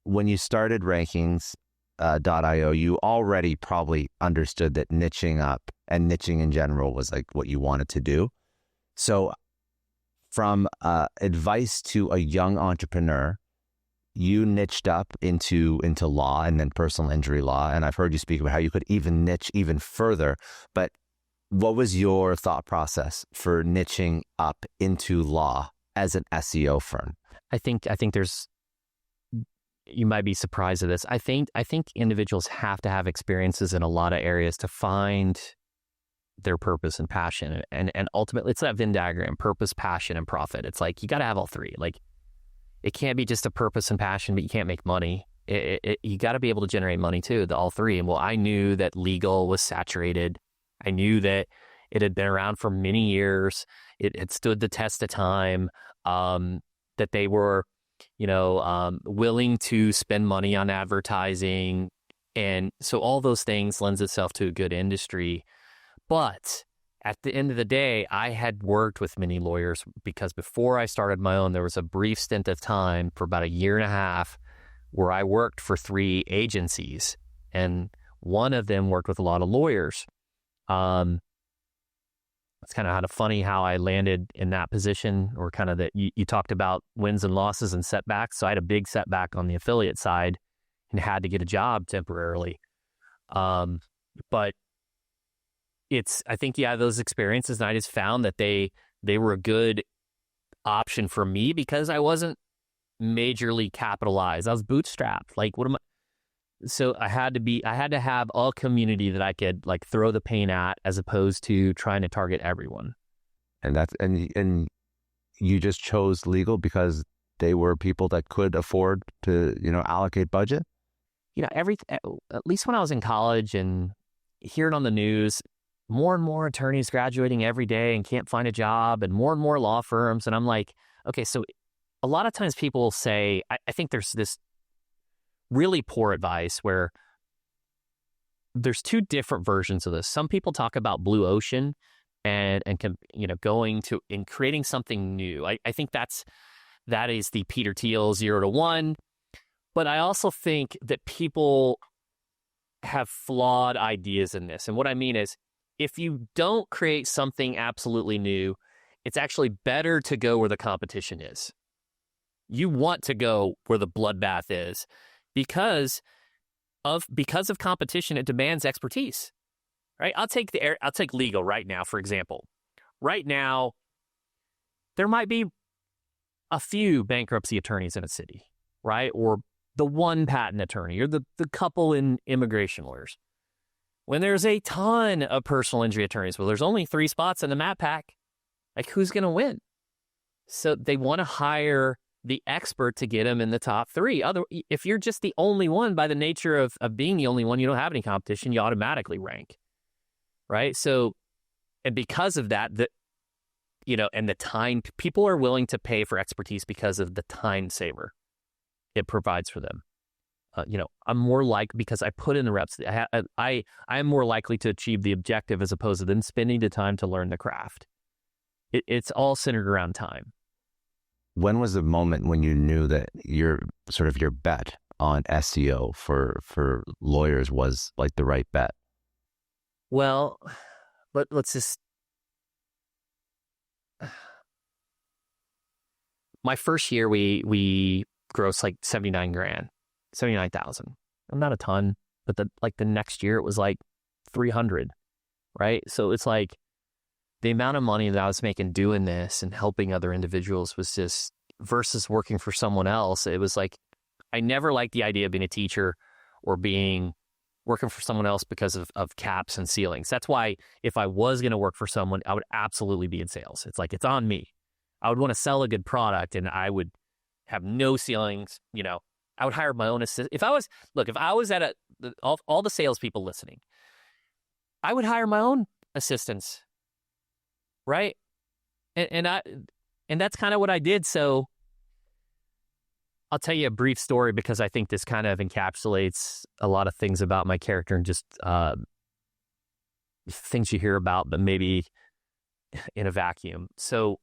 when you started rankings.io, you already probably understood that niching up and niching in general was like what you wanted to do. So from advice to a young entrepreneur, you niched up into law and then personal injury law. And I've heard you speak about how you could even niche even further. But what was your thought process for niching up into law as an SEO firm? I think there's, you might be surprised at this. I think individuals have to have experiences in a lot of areas to find their purpose and passion. And ultimately, it's that Venn diagram: purpose, passion, and profit. It's like, you got to have all three. Like, it can't be just a purpose and passion, but you can't make money. You got to be able to generate money too, all three. And well, I knew that legal was saturated. I knew that it had been around for many years. It had stood the test of time, that they were, willing to spend money on advertising. And so all those things lends itself to a good industry. But at the end of the day, I had worked with many lawyers, because before I started my own, there was a brief stint of time for about 1.5 years where I worked for 3 agencies, and one of them worked with a lot of lawyers. It's kind of funny how I landed in that position, or kind of that you talked about wins and losses and setbacks. So I had a big setback on the affiliate side and had to get a job temporarily. But I think those experiences, and I just found that they were a good option for me because I wasn't majorly capitalized. I was bootstrapped. Like, so I had to have a community that I could like throw the paint at, as opposed to trying to target everyone. And you just chose legal because they were people that could afford to, allocate budget? At least when I was in college and hearing on the news, more and more attorneys graduating every day and can't find a job, and more law firms. And I'm like, okay, so a lot of times people will say, I think there's this really poor advice where there's 2 different versions of this. Some people talk about blue ocean and going to and creating something new. I think that is the Peter Thiel 0 to 1. But I also think that people have flawed ideas in this. And what I mean is, if you don't create something absolutely new, it's actually better to go where the competition is. You want to go where the bloodbath is, because of competition. It demands expertise, right? I'll take legal right now, for example. Right now, there might be a few bankruptcy attorneys in a city, right? Or the one patent attorney, or the couple in immigration lawyers. When there's a ton of personal injury attorneys, well, there's only 3 spots in the map pack. Like, who's going to win? So they want to hire the expert to get them in the top 3. If you're just the only one, by the nature of being the only one, you don't have any competition, you automatically rank, right? So, and because of that, and the time, people are willing to pay for expertise because of the time saver it provides for them. I'm more because I put in the reps. I am more likely to achieve the objective, as opposed to them spending the time to learn the craft. It's all centered around time. When was the moment when you knew that your bet on SEO for lawyers was like the right bet? Well, but let's just. My first year, we grossed like 79,000. Not a ton, but the next year it was like 300, right? So it's like the amount of money that I was making doing this and helping other individuals was just, versus working for someone else. It was like, I never liked the idea of being a teacher or working for someone else because of caps and ceilings. That's why if I was going to work for someone, I would absolutely be in sales. It's like, it's on me. I would want to sell a good product, and I would have no ceilings. I would hire my own assistant. If I was at all the salespeople listening, I would hire my own assistants, right? And that's kind of what I did. So I'll tell you a brief story, because I think this kind of encapsulates a lot of things about my character and just things you hear about, but maybe in a vacuum. So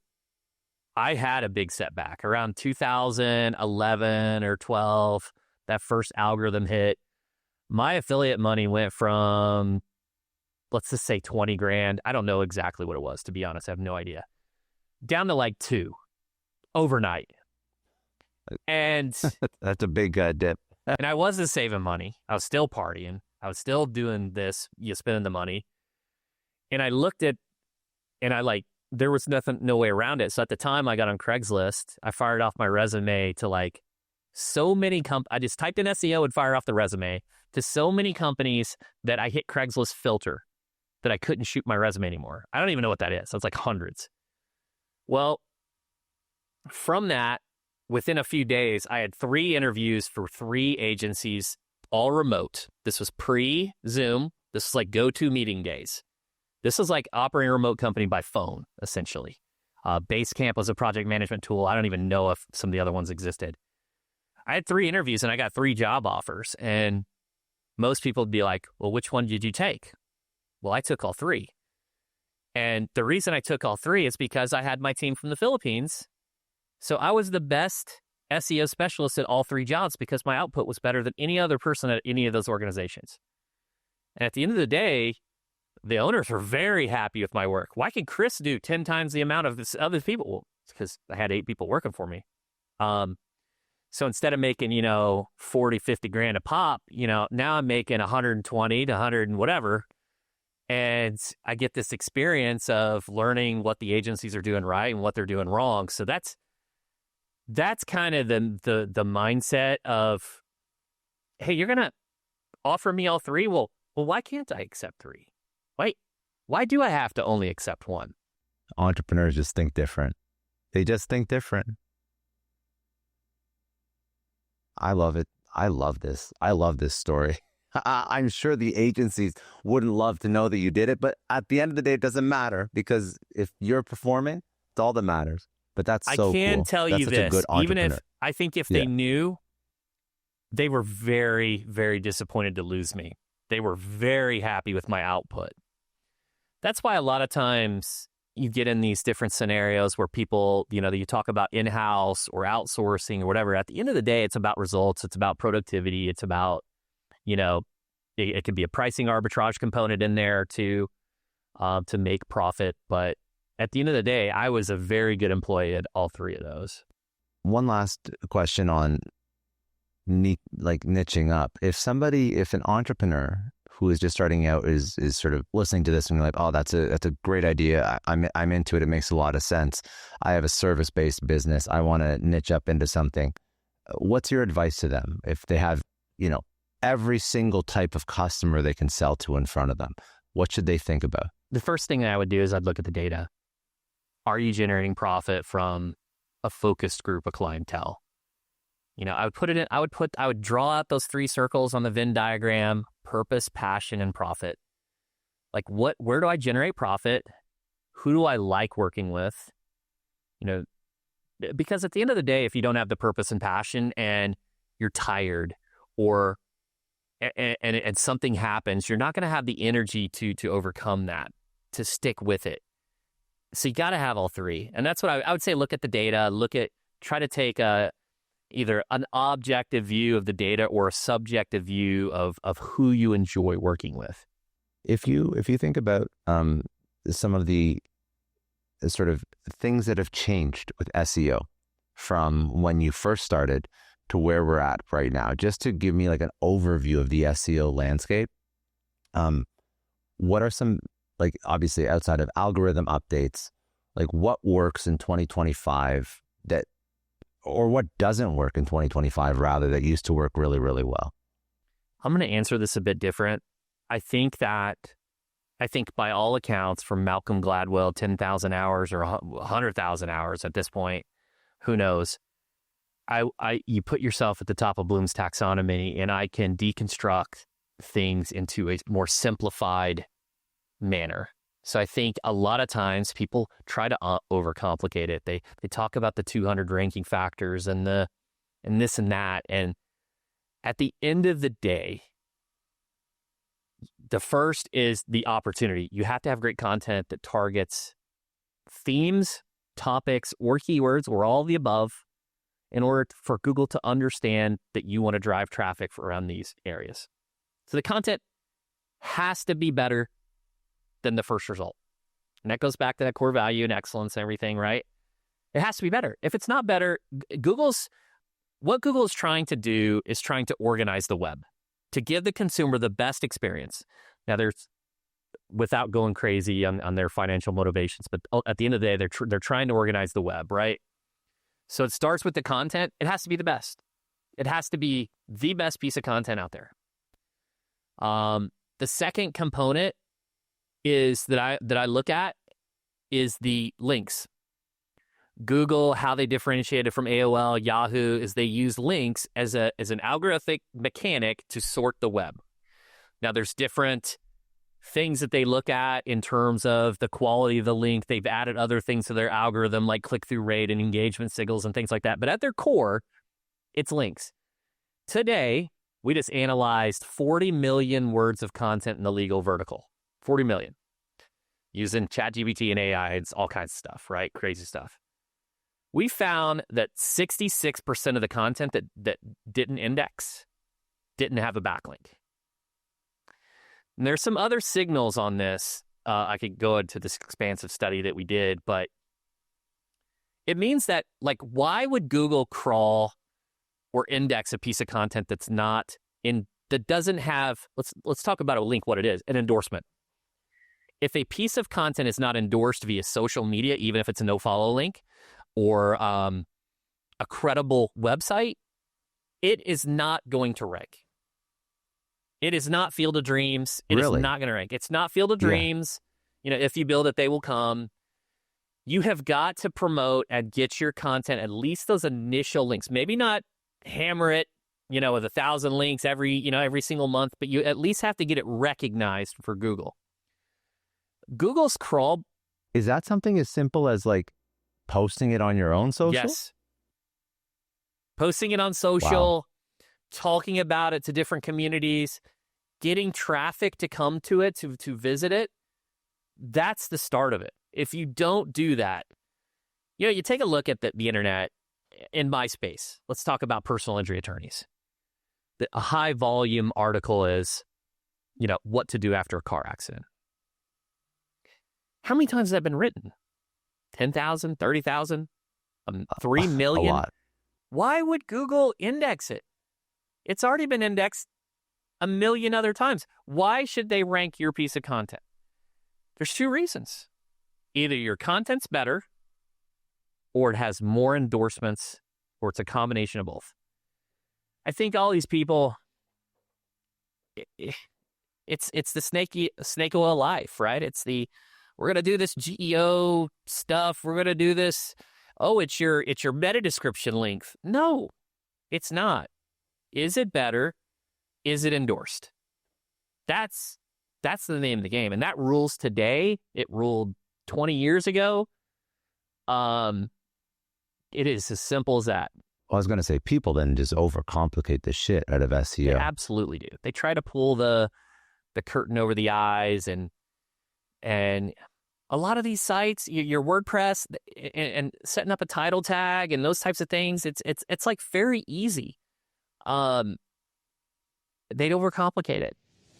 I had a big setback around 2011 or 12. That first algorithm hit. My affiliate money went from, let's just say 20 grand. I don't know exactly what it was, to be honest. I have no idea. Down to like 2 overnight. And that's a big dip. And I wasn't saving money. I was still partying. I was still doing this, spending the money. And I looked at, and there was no way around it. So at the time I got on Craigslist, I fired off my resume to like so many I just typed in SEO and fired off the resume to so many companies that I hit Craigslist filter that I couldn't shoot my resume anymore. I don't even know what that is. So it's like hundreds. Well, from that, within a few days, I had 3 interviews for 3 agencies, all remote. This was pre-Zoom. This was like go-to meeting days. This is like operating a remote company by phone, essentially. Basecamp was a project management tool. I don't even know if some of the other ones existed. I had 3 interviews and I got 3 job offers. And most people would be like, well, which one did you take? Well, I took all 3. And the reason I took all 3 is because I had my team from the Philippines. So I was the best SEO specialist at all 3 jobs because my output was better than any other person at any of those organizations. And at the end of the day, the owners were very happy with my work. Why could Chris do 10 times the amount of this other people? Well, it's because I had 8 people working for me. So instead of making, 40, 50 grand a pop, now I'm making 120 to 100 and whatever. And I get this experience of learning what the agencies are doing right and what they're doing wrong. So that's kind of the mindset of, hey, you're going to offer me all 3? Well, why can't I accept 3? Why do I have to only accept 1? Entrepreneurs just think different. They just think different. I love it. I love this. I love this story. I'm sure the agencies wouldn't love to know that you did it, but at the end of the day, it doesn't matter because if you're performing, it's all that matters. But that's so cool. I can tell you this, even if they knew, they were very, very disappointed to lose me. They were very happy with my output. That's why a lot of times you get in these different scenarios where people, you talk about in-house or outsourcing or whatever. At the end of the day, it's about results. It's about productivity. It's about, it could be a pricing arbitrage component in there to make profit. But at the end of the day, I was a very good employee at all 3 of those. One last question on niching up. If an entrepreneur who is just starting out is sort of listening to this and like, oh, that's a great idea. I'm into it. It makes a lot of sense. I have a service-based business. I want to niche up into something. What's your advice to them if they have, every single type of customer they can sell to in front of them? What should they think about? The first thing I would do is I'd look at the data. Are you generating profit from a focused group of clientele? I would draw out those 3 circles on the Venn diagram: purpose, passion, and profit. Like where do I generate profit? Who do I like working with? Because at the end of the day, if you don't have the purpose and passion and you're tired or and something happens, you're not going to have the energy to overcome that, to stick with it. So you got to have all 3. And that's what I would say. Look at the data, try to take either an objective view of the data or a subjective view of who you enjoy working with. If you think about some of the sort of things that have changed with SEO from when you first started to where we're at right now, just to give me like an overview of the SEO landscape, what are some, like, obviously outside of algorithm updates, like what works in 2025 or what doesn't work in 2025 rather, that used to work really, really well? I'm going to answer this a bit different. I think by all accounts, from Malcolm Gladwell, 10,000 hours or 100,000 hours at this point, who knows? You put yourself at the top of Bloom's taxonomy, and I can deconstruct things into a more simplified manner. So I think a lot of times people try to overcomplicate it. They talk about the 200 ranking factors and this and that. And at the end of the day, The first is the opportunity. You have to have great content that targets themes, topics, or keywords, or all of the above, in order for Google to understand that you want to drive traffic around these areas. So the content has to be better than the first result. And that goes back to that core value and excellence and everything, right? It has to be better. If it's not better, what Google is trying to do is trying to organize the web to give the consumer the best experience. Now, without going crazy on their financial motivations, but at the end of the day, they're trying to organize the web, right? So it starts with the content. It has to be the best. It has to be the best piece of content out there. The second component is that I look at is the links. Google, how they differentiate it from AOL, Yahoo, is they use links as an algorithmic mechanic to sort the web. Now, there's different things that they look at in terms of the quality of the link. They've added other things to their algorithm like click-through rate and engagement signals and things like that. But at their core, it's links. Today, we just analyzed 40 million words of content in the legal vertical. 40 million. Using ChatGPT and AI, it's all kinds of stuff, right? Crazy stuff. We found that 66% of the content that didn't index didn't have a backlink. And there's some other signals on this. I could go into this expansive study that we did, but it means that, like, why would Google crawl or index a piece of content that doesn't have, let's talk about a link, what it is, an endorsement. If a piece of content is not endorsed via social media, even if it's a no-follow link, or a credible website, it is not going to rank. It is not Field of Dreams. It is not going to rank. It's not Field of Dreams. Yeah. If you build it, they will come. You have got to promote and get your content, at least those initial links. Maybe not hammer it, with 1,000 links every single month, but you at least have to get it recognized for Google. Google's crawl. Is that something as simple as posting it on your own social? Yes. Posting it on social, talking about it to different communities, getting traffic to come to it, to visit it. That's the start of it. If you don't do that, you take a look at the internet in my space. Let's talk about personal injury attorneys. A high volume article is, what to do after a car accident. How many times has that been written? 10,000, 30,000, 3 million? A lot. Why would Google index it? It's already been indexed 1 million other times. Why should they rank your piece of content? There's 2 reasons. Either your content's better, or it has more endorsements, or it's a combination of both. I think all these people, it's the snake oil life, right? It's we're going to do this GEO stuff. We're going to do this. Oh, it's your meta description length. No, it's not. Is it better? Is it endorsed? That's the name of the game. And that rules today. It ruled 20 years ago. It is as simple as that. I was going to say, people then just overcomplicate the shit out of SEO. They absolutely do. They try to pull the curtain over the eyes, and a lot of these sites, your WordPress and setting up a title tag and those types of things, it's like very easy. They'd overcomplicate it.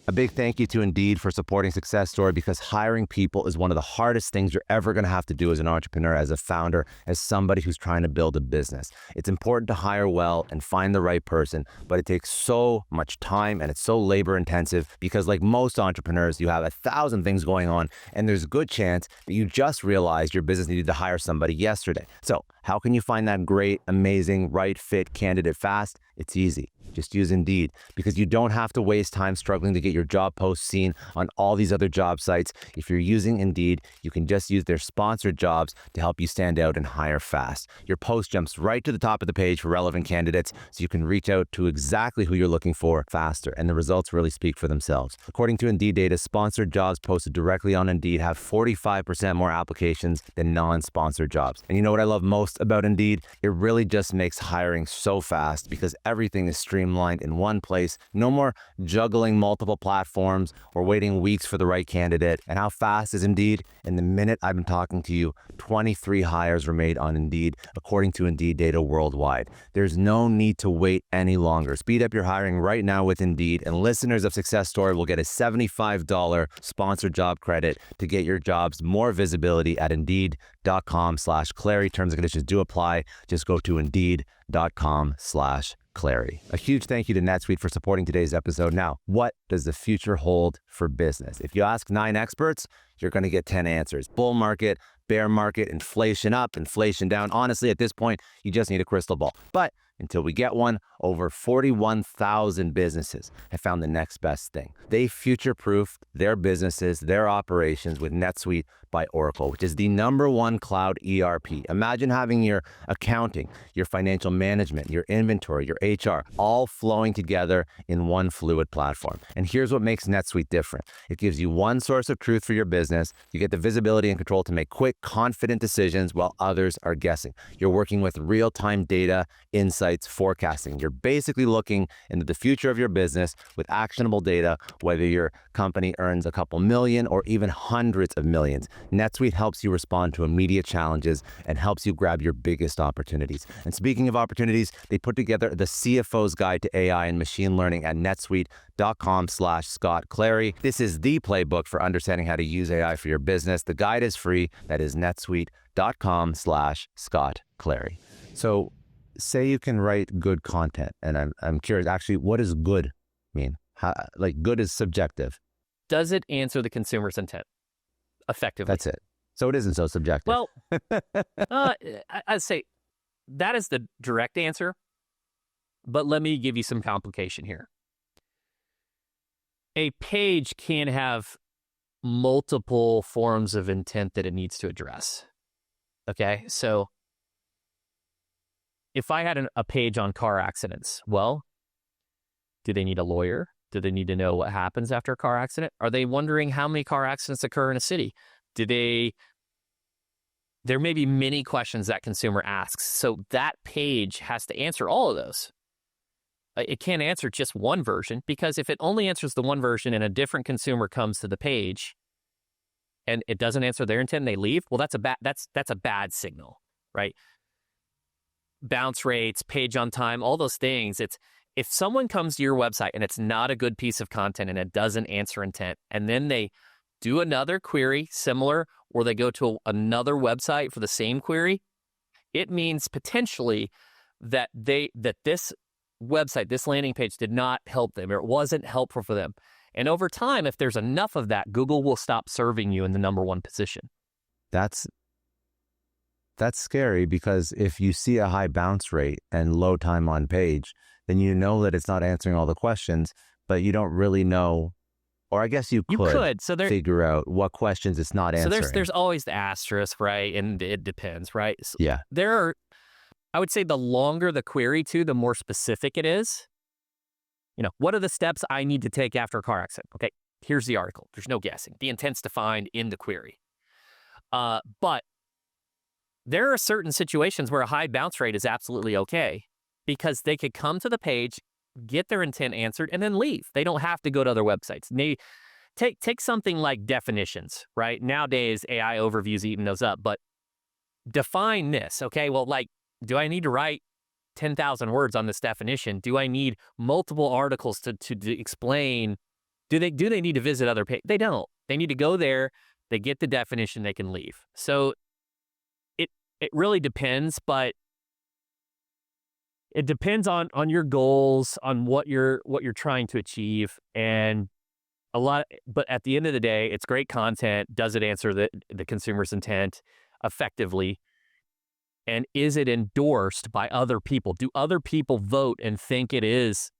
A big thank you to Indeed for supporting Success Story, because hiring people is one of the hardest things you're ever going to have to do as an entrepreneur, as a founder, as somebody who's trying to build a business. It's important to hire well and find the right person, but it takes so much time and it's so labor intensive because, like most entrepreneurs, you have 1,000 things going on, and there's a good chance that you just realized your business needed to hire somebody yesterday. So how can you find that great, amazing, right fit candidate fast? It's easy. Just use Indeed, because you don't have to waste time struggling to get your job posts seen on all these other job sites. If you're using Indeed, you can just use their sponsored jobs to help you stand out and hire fast. Your post jumps right to the top of the page for relevant candidates, so you can reach out to exactly who you're looking for faster, and the results really speak for themselves. According to Indeed data, sponsored jobs posted directly on Indeed have 45% more applications than non-sponsored jobs. And you know what I love most about Indeed? It really just makes hiring so fast, because everything is streamlined streamlined in one place. No more juggling multiple platforms or waiting weeks for the right candidate. And how fast is Indeed? In the minute I've been talking to you, 23 hires were made on Indeed, according to Indeed data worldwide. There's no need to wait any longer. Speed up your hiring right now with Indeed, and listeners of Success Story will get a $75 sponsored job credit to get your jobs more visibility at Indeed.com/Clary. Terms and conditions do apply. Just go to Indeed.com/Clary. A huge thank you to NetSuite for supporting today's episode. Now, what does the future hold for business? If you ask 9 experts, you're going to get 10 answers. Bull market, bear market, inflation up, inflation down. Honestly, at this point, you just need a crystal ball. But until we get one, over 41,000 businesses have found the next best thing. They future-proofed their businesses, their operations with NetSuite by Oracle, which is the #1 cloud ERP. Imagine having your accounting, your financial management, your inventory, your HR, all flowing together in one fluid platform. And here's what makes NetSuite different. It gives you one source of truth for your business. You get the visibility and control to make quick, confident decisions while others are guessing. You're working with real-time data, insights, forecasting. You're basically looking into the future of your business with actionable data, whether your company earns a couple million or even hundreds of millions. NetSuite helps you respond to immediate challenges and helps you grab your biggest opportunities. And speaking of opportunities, they put together the CFO's Guide to AI and Machine Learning at netsuite.com/Scott Clary. This is the playbook for understanding how to use AI for your business. The guide is free. That is netsuite.com/Scott Clary. So say you can write good content, and I'm curious, actually, what does good mean? Good is subjective. Does it answer the consumer's intent effectively? That's it. So it isn't so subjective. Well, I'd say that is the direct answer, but let me give you some complication here. A page can have multiple forms of intent that it needs to address. Okay, so if I had a page on car accidents, well, do they need a lawyer? Do they need to know what happens after a car accident? Are they wondering how many car accidents occur in a city? There may be many questions that consumer asks. So that page has to answer all of those. It can't answer just one version, because if it only answers the one version and a different consumer comes to the page and it doesn't answer their intent and they leave, well, that's a bad signal, right? Bounce rates, page on time, all those things. If someone comes to your website and it's not a good piece of content and it doesn't answer intent, and then they do another query similar, or they go to another website for the same query, it means potentially that this website, this landing page did not help them, or it wasn't helpful for them. And over time, if there's enough of that, Google will stop serving you in the #1 position. That's scary, because if you see a high bounce rate and low time on page, then you know that it's not answering all the questions, but you don't really know, or I guess you could figure out what questions it's not answering. So there's always the asterisk, right? And it depends, right? So yeah. I would say the longer the query too, the more specific it is. What are the steps I need to take after a car accident? Okay, here's the article. There's no guessing. The intent's defined in the query. But there are certain situations where a high bounce rate is absolutely okay, because they could come to the page, get their intent answered, and then leave. They don't have to go to other websites. Take something like definitions, right? Nowadays, AI overviews eating those up, but define this, okay? Well, do I need to write 10,000 words on this definition? Do I need multiple articles to explain? Do they need to visit other pages? They don't. They need to go there, they get the definition, they can leave. So it really depends, but it depends on your goals, on what you're trying to achieve, and but at the end of the day, it's great content. Does it answer the consumer's intent effectively? And is it endorsed by other people? Do other people vote and think it is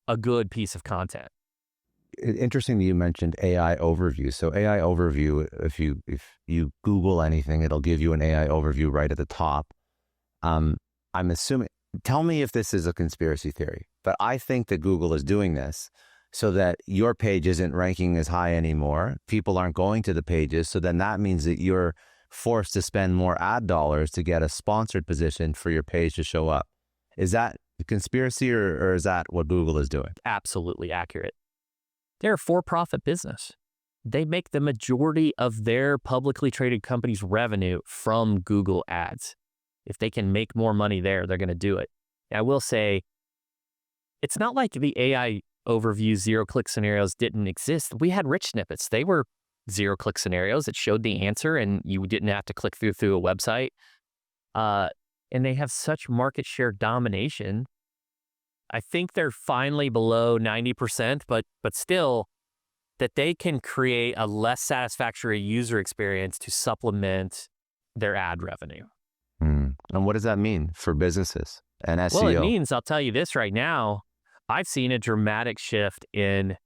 a good piece of content? Interesting that you mentioned AI overview. So AI overview, if you Google anything, it'll give you an AI overview right at the top. I'm assuming, tell me if this is a conspiracy theory, but I think that Google is doing this so that your page isn't ranking as high anymore. People aren't going to the pages. So then that means that you're forced to spend more ad dollars to get a sponsored position for your page to show up. Is that The conspiracy, or is that what Google is doing? Absolutely accurate. They're a for-profit business. They make the majority of their publicly traded company's revenue from Google ads. If they can make more money there, they're going to do it. And I will say, it's not like the AI overview zero-click scenarios didn't exist. We had rich snippets. They were zero-click scenarios. It showed the answer, and you didn't have to click through a website. And they have such market share domination. I think they're finally below 90%, but still, that they can create a less satisfactory user experience to supplement their ad revenue. And what does that mean for businesses and SEO? Well, it means, I'll tell you this right now, I've seen a dramatic shift in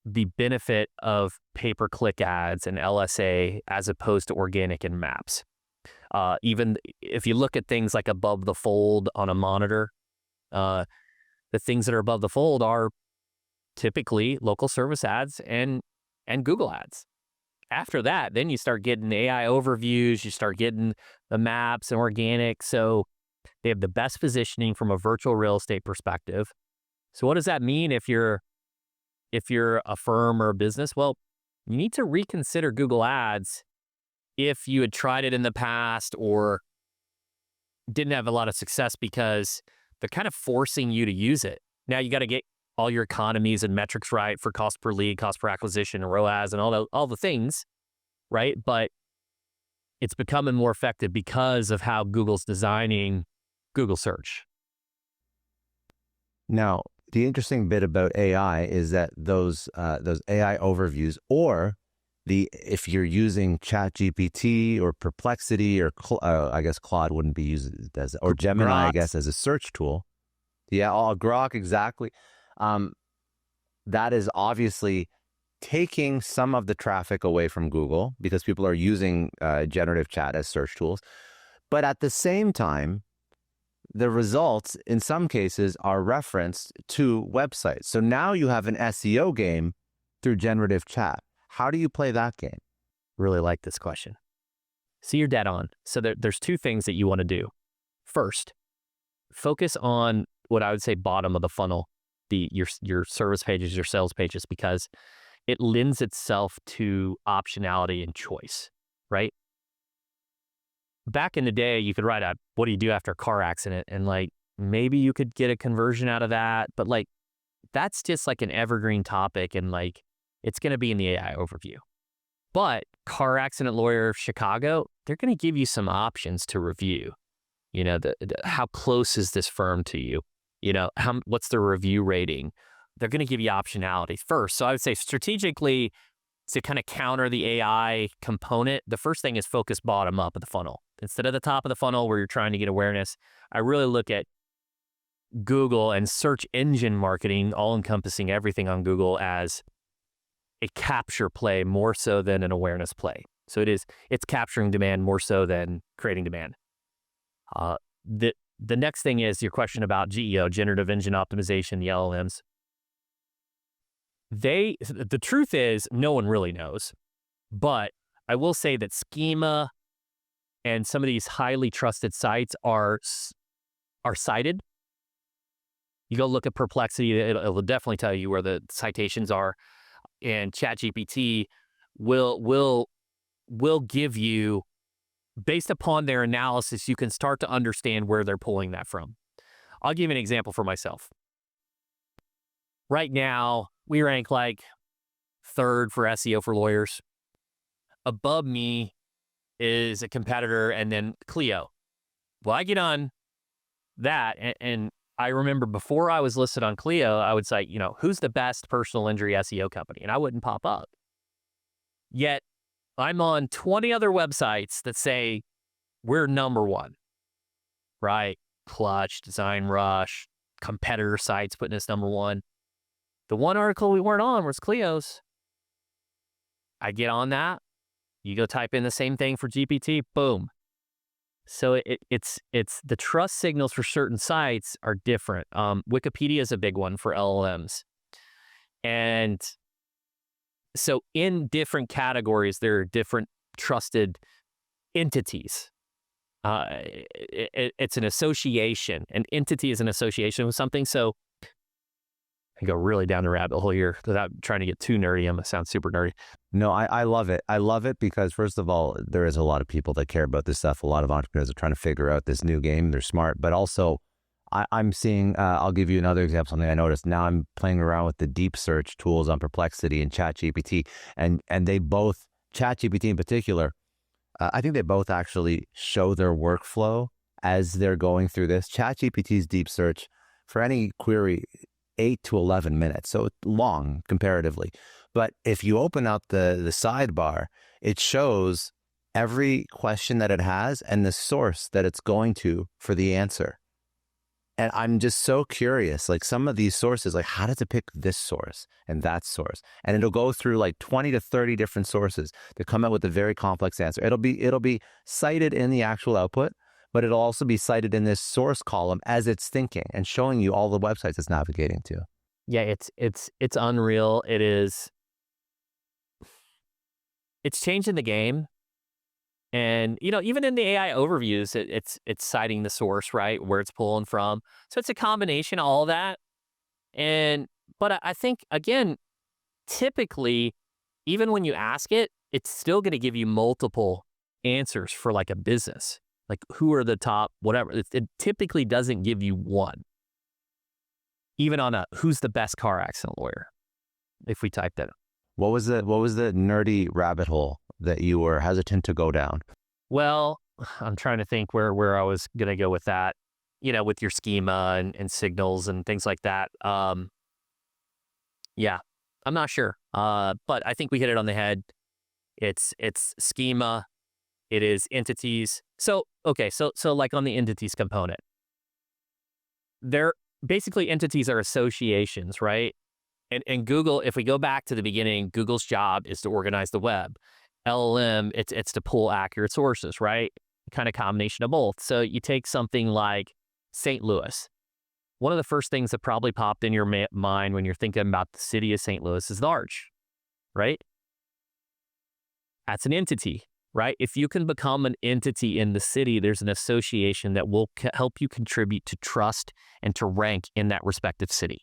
the benefit of pay-per-click ads and LSA as opposed to organic and maps. Even if you look at things like above the fold on a monitor, the things that are above the fold are typically local service ads and Google ads. After that, then you start getting AI overviews, you start getting the maps and organic. So they have the best positioning from a virtual real estate perspective. So what does that mean if you're a firm or a business? Well, you need to reconsider Google Ads if you had tried it in the past or didn't have a lot of success, because they're kind of forcing you to use it. Now you got to get all your economies and metrics right for cost per lead, cost per acquisition, and ROAS, and all the things, right? But it's becoming more effective because of how Google's designing Google search. Now, the interesting bit about AI is that those AI overviews, or if you're using ChatGPT or Perplexity, or I guess Claude wouldn't be used as, or Gemini, Grok. I guess, as a search tool. Yeah, Grok, exactly. That is obviously taking some of the traffic away from Google because people are using generative chat as search tools. But at the same time, the results in some cases are referenced to websites. So now you have an SEO game through generative chat. How do you play that game? Really like this question. So you're dead on. So there's two things that you want to do. First, focus on what I would say bottom of the funnel, your service pages, your sales pages, because it lends itself to optionality and choice, right? Back in the day, you could write a, what do you do after a car accident? And like, maybe you could get a conversion out of that, but like, that's just like an evergreen topic, and like, it's going to be in the AI overview. But Car Accident Lawyer of Chicago, they're going to give you some options to review. You know, how close is this firm to you? You know, what's the review rating? They're going to give you optionality first. So I would say strategically, to kind of counter the AI component, the first thing is focus bottom up of the funnel. Instead of the top of the funnel where you're trying to get awareness, I really look at Google and search engine marketing, all encompassing everything on Google, as a capture play more so than an awareness play. So it's capturing demand more so than creating demand. The next thing is your question about GEO, generative engine optimization, the LLMs. The truth is no one really knows, but I will say that Schema and some of these highly trusted sites are cited. You go look at Perplexity, it'll definitely tell you where the citations are, and ChatGPT will give you, based upon their analysis, you can start to understand where they're pulling that from. I'll give you an example for myself. Right now, we rank like third for SEO for lawyers. Above me is a competitor, and then Clio. Well, I get on that, and I remember before I was listed on Clio, I would say, you know, who's the best personal injury SEO company? And I wouldn't pop up. Yet, I'm on 20 other websites that say we're number one, right? Clutch, Design Rush, competitor sites putting us number one. The one article we weren't on was Clio's. I get on that. You go type in the same thing for GPT, boom. So it's the trust signals for certain sites are different. Wikipedia is a big one for LLMs. And so in different categories, there are different trusted entities. it's an association. An entity is an association with something. So I go really down the rabbit hole here without trying to get too nerdy. I'm going to sound super nerdy. No, I love it. I love it because, first of all, there is a lot of people that care about this stuff. A lot of entrepreneurs are trying to figure out this new game. They're smart, but also I'm seeing, I'll give you another example, something I noticed. Now I'm playing around with the deep search tools on Perplexity and ChatGPT, and they both, ChatGPT in particular, I think they both actually show their workflow as they're going through this. ChatGPT's deep search for any query, 8 to 11 minutes. So long comparatively. But if you open up the sidebar, it shows every question that it has and the source that it's going to for the answer. And I'm just so curious, like some of these sources, like how does it pick this source and that source? And it'll go through like 20 to 30 different sources to come out with a very complex answer. It'll be cited in the actual output, but it'll also be cited in this source column as it's thinking and showing you all the websites it's navigating to. Yeah, it's unreal. It's changing the game. And, even in the AI overviews, it's citing the source, right, where it's pulling from. So it's a combination of all that. But I think, again, typically, even when you ask it, it's still going to give you multiple answers for like a business. Like who are the top, whatever. It typically doesn't give you one. Even on who's the best car accident lawyer, if we type that. What was the nerdy rabbit hole that you were hesitant to go down? Well, I'm trying to think where I was going to go with that, with your schema and signals and things like that. Yeah, I'm not sure. But I think we hit it on the head. It's schema. It is entities. So, okay. So like on the entities component, they're basically entities are associations, right? And Google, if we go back to the beginning, Google's job is to organize the web. LLM, it's to pull accurate sources, right? Kind of combination of both. So you take something like St. Louis. One of the first things that probably popped in your mind when you're thinking about the city of St. Louis is the arch, right? That's an entity, right? If you can become an entity in the city, there's an association that will help you contribute to trust and to rank in that respective city.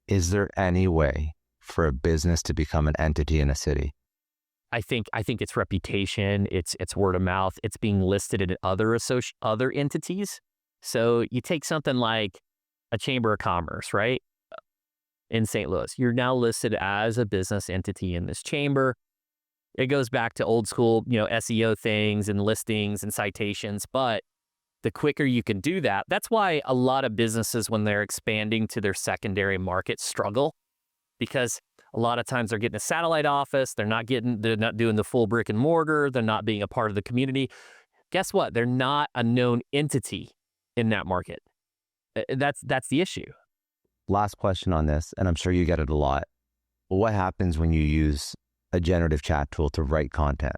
Is there any way for a business to become an entity in a city? I think it's reputation, it's word of mouth, it's being listed in other entities. So you take something like a Chamber of Commerce, right? In St. Louis, you're now listed as a business entity in this chamber. It goes back to old school, SEO things and listings and citations, but the quicker you can do that, that's why a lot of businesses, when they're expanding to their secondary market, struggle, because a lot of times they're getting a satellite office, they're not doing the full brick and mortar, they're not being a part of the community. Guess what? They're not a known entity in that market. That's the issue. Last question on this, and I'm sure you get it a lot. What happens when you use a generative chat tool to write content?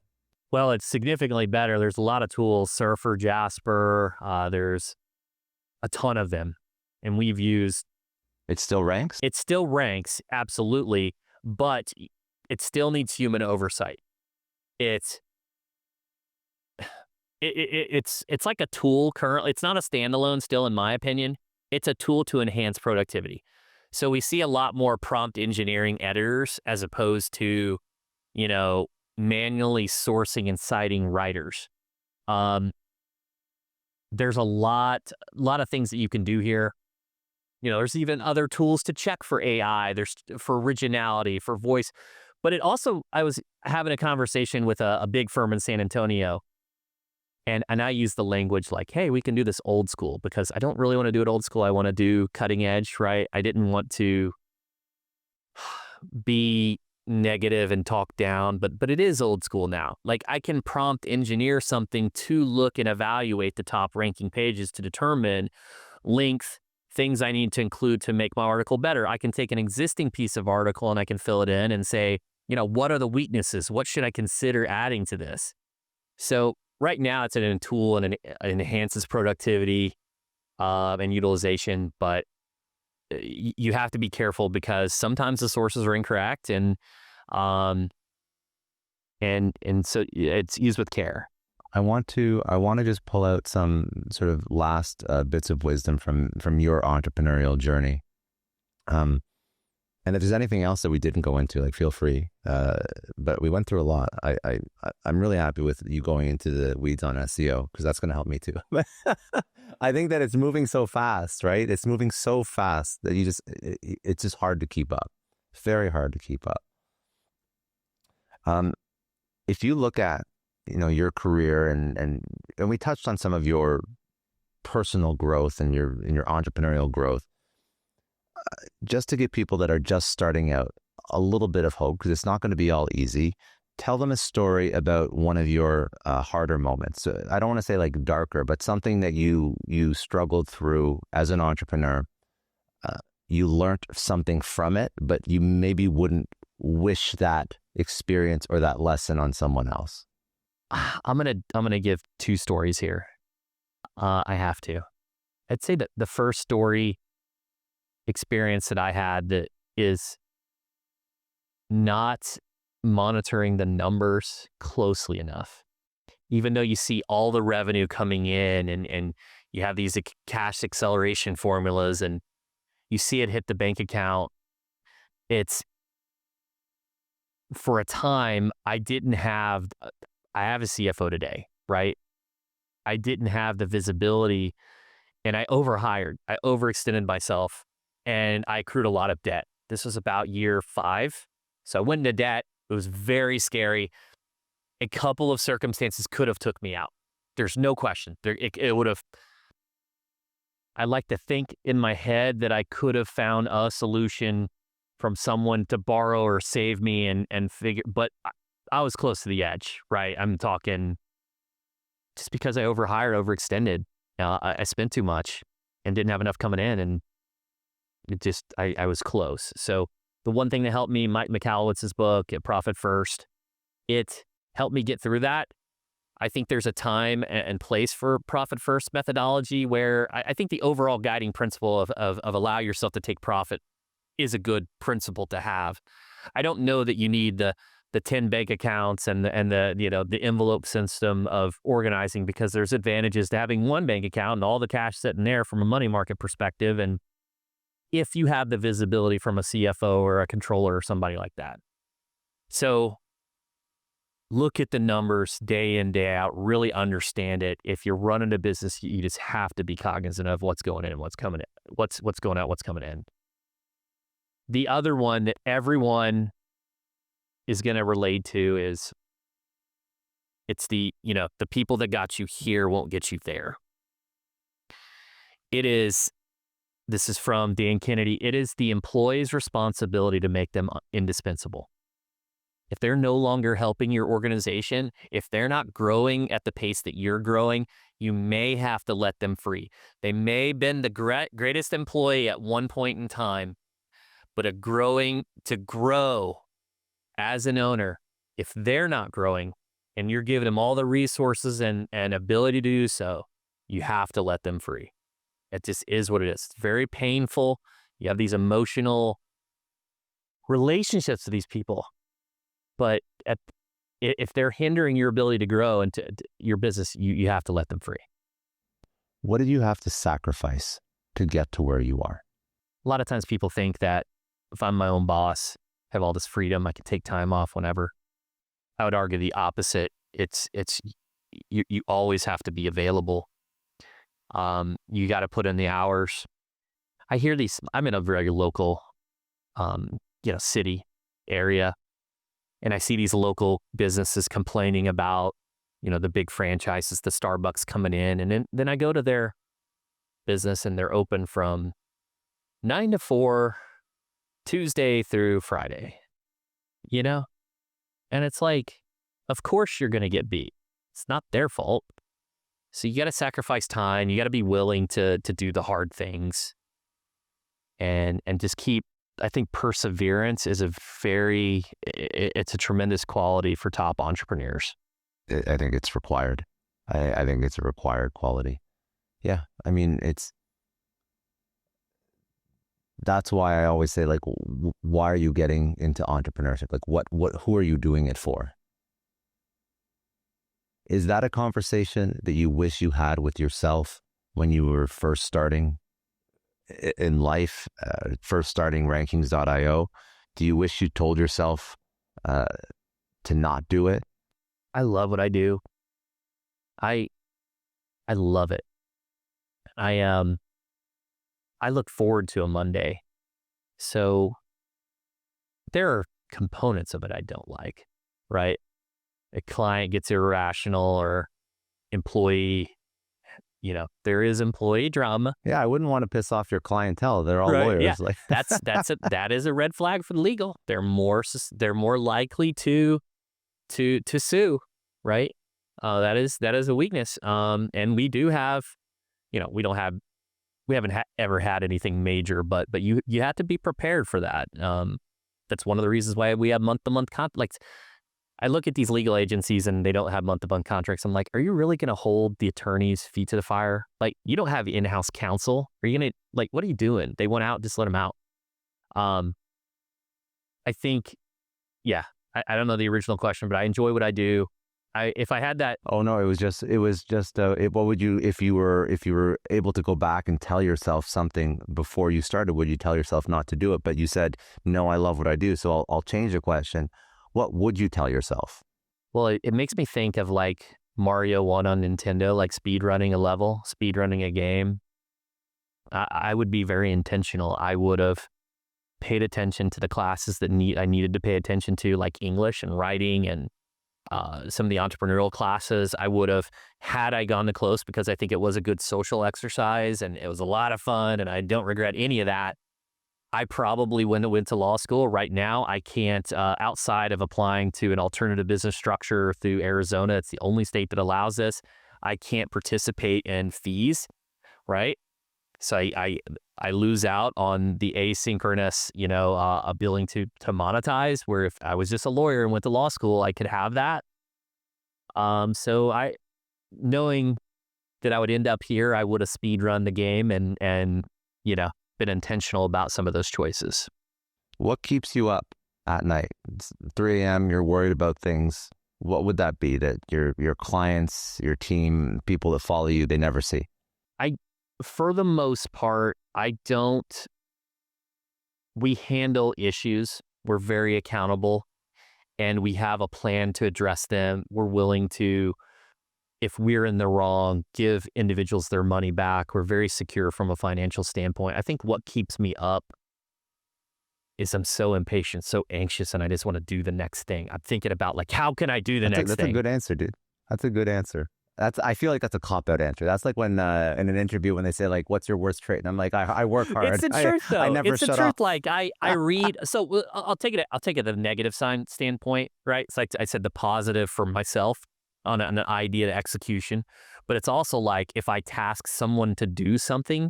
Well, it's significantly better. There's a lot of tools, Surfer, Jasper, there's a ton of them. And we've used... It still ranks? It still ranks, absolutely, but it still needs human oversight. It's like a tool currently. It's not a standalone still, in my opinion. It's a tool to enhance productivity. So we see a lot more prompt engineering editors as opposed to, manually sourcing and citing writers. There's a lot of things that you can do here. There's even other tools to check for AI. There's for originality, for voice. But it also, I was having a conversation with a big firm in San Antonio, and I use the language like, hey, we can do this old school, because I don't really want to do it old school. I want to do cutting edge, right? I didn't want to be negative and talk down, but it is old school now. Like I can prompt engineer something to look and evaluate the top ranking pages to determine length, things I need to include to make my article better. I can take an existing piece of article and I can fill it in and say, what are the weaknesses? What should I consider adding to this? So right now it's a tool and it enhances productivity and utilization, but you have to be careful because sometimes the sources are incorrect and so it's used with care. I want to just pull out some sort of last bits of wisdom from your entrepreneurial journey. And if there's anything else that we didn't go into, like, feel free. But we went through a lot. I'm really happy with you going into the weeds on SEO, because that's going to help me too. I think that it's moving so fast, right? It's moving so fast that it's just hard to keep up. Very hard to keep up. If you look at, your career and we touched on some of your personal growth and your entrepreneurial growth, just to give people that are just starting out a little bit of hope, because it's not going to be all easy. Tell them a story about one of your harder moments. I don't want to say like darker, but something that you struggled through as an entrepreneur. You learned something from it, but you maybe wouldn't wish that experience or that lesson on someone else. I'm gonna give two stories here. I have to. I'd say that the first story experience that I had that is not monitoring the numbers closely enough. Even though you see all the revenue coming in and you have these cash acceleration formulas and you see it hit the bank account, it's, for a time, I have a CFO today, right? I didn't have the visibility, and I overextended myself, and I accrued a lot of debt. This was about year 5. So I went into debt. It was very scary. A couple of circumstances could have took me out. There's no question. It would have. I like to think in my head that I could have found a solution from someone to borrow or save me and figure, but I was close to the edge, right? I'm talking just because I overextended. I spent too much and didn't have enough coming in, and I was close. So the one thing that helped me, Mike McAllowitz's book, Profit First, it helped me get through that. I think there's a time and place for profit first methodology where I think the overall guiding principle of allow yourself to take profit is a good principle to have. I don't know that you need the 10 bank accounts and the envelope system of organizing, because there's advantages to having one bank account and all the cash sitting there from a money market perspective. And if you have the visibility from a CFO or a controller or somebody like that. So look at the numbers day in, day out, really understand it. If you're running a business, you just have to be cognizant of what's going in and what's coming in, what's going out, what's coming in. The other one that everyone is going to relate to is it's the people that got you here won't get you there. This is from Dan Kennedy. It is the employee's responsibility to make them indispensable. If they're no longer helping your organization, if they're not growing at the pace that you're growing, you may have to let them free. They may have been the greatest employee at one point in time, but to grow as an owner, if they're not growing and you're giving them all the resources and ability to do so, you have to let them free. It just is what it is. It's very painful. You have these emotional relationships with these people. But if they're hindering your ability to grow into your business, you have to let them free. What did you have to sacrifice to get to where you are? A lot of times people think that if I'm my own boss, have all this freedom, I can take time off whenever. I would argue the opposite. It's you always have to be available. You got to put in the hours. I hear these. I'm in a very local, city area. And I see these local businesses complaining about, the big franchises, the Starbucks coming in. And then I go to their business and they're open from 9 to 4, Tuesday through Friday, And it's like, of course you're going to get beat. It's not their fault. So you got to sacrifice time. You got to be willing to do the hard things and just keep. I think perseverance is it's a tremendous quality for top entrepreneurs. I think it's required. I think it's a required quality. Yeah. I mean, that's why I always say, like, why are you getting into entrepreneurship? Like, who are you doing it for? Is that a conversation that you wish you had with yourself when you were first starting in life, first starting rankings.io? Do you wish you told yourself to not do it? I love what I do. I love it. I look forward to a Monday. So there are components of it I don't like, right? A client gets irrational or employee, there is employee drama. Yeah, I wouldn't want to piss off your clientele. They're all Right, lawyers. yeah. Like That is a red flag for the legal. They're more likely to sue, right? That is a weakness. And we do have, we haven't ever had anything major, but you have to be prepared for that. That's one of the reasons why we have month-to-month contracts. I look at these legal agencies and they don't have month-to-month contracts. I'm like, are you really going to hold the attorney's feet to the fire? Like, you don't have in-house counsel. Are you going to, what are you doing? They want out, just let them out. I think, yeah, I don't know the original question, but I enjoy what I do. If I had that. Oh no, it was just, what would you, if you were able to go back and tell yourself something before you started, would you tell yourself not to do it? But you said, no, I love what I do. So I'll change the question. What would you tell yourself? Well, it makes me think of like Mario 1 on Nintendo, like speedrunning a level, speedrunning a game. I would be very intentional. I would have paid attention to the classes that I needed to pay attention to, like English and writing and some of the entrepreneurial classes. I would have, had I gone to close, because I think it was a good social exercise and it was a lot of fun and I don't regret any of that. I probably wouldn't have went to law school. Right now, I can't, outside of applying to an alternative business structure through Arizona, it's the only state that allows this, I can't participate in fees, right? So I lose out on the asynchronous, ability to monetize, where if I was just a lawyer and went to law school, I could have that. So knowing that I would end up here, I would have speed run the game and been intentional about some of those choices. What keeps you up at night? It's 3 a.m., you're worried about things. What would that be that your clients, your team, people that follow you, they never see? For the most part, we handle issues. We're very accountable and we have a plan to address them. We're willing to, if we're in the wrong, give individuals their money back. We're very secure from a financial standpoint. I think what keeps me up is I'm so impatient, so anxious, and I just want to do the next thing. I'm thinking about how can I do the next thing? That's a good answer, dude. That's a good answer. I feel like that's a cop-out answer. That's like when in an interview when they say what's your worst trait, and I'm like, I work hard. It's the truth, though. I never shut truth. up. I read. So I'll take it the negative standpoint, right? It's like I said, the positive for myself on an idea to execution, but it's also like if I task someone to do something,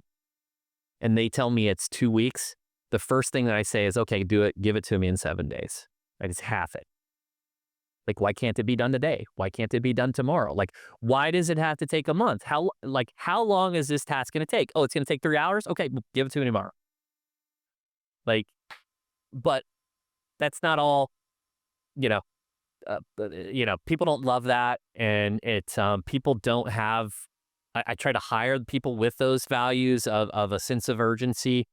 and they tell me it's 2 weeks, the first thing that I say is, okay, do it. Give it to me in 7 days. Right? It's half it. Why can't it be done today? Why can't it be done tomorrow? Why does it have to take a month? How long is this task going to take? Oh, it's going to take 3 hours? Okay, give it to me tomorrow. But that's not all, people don't love that. And people don't have, I try to hire people with those values of a sense of urgency.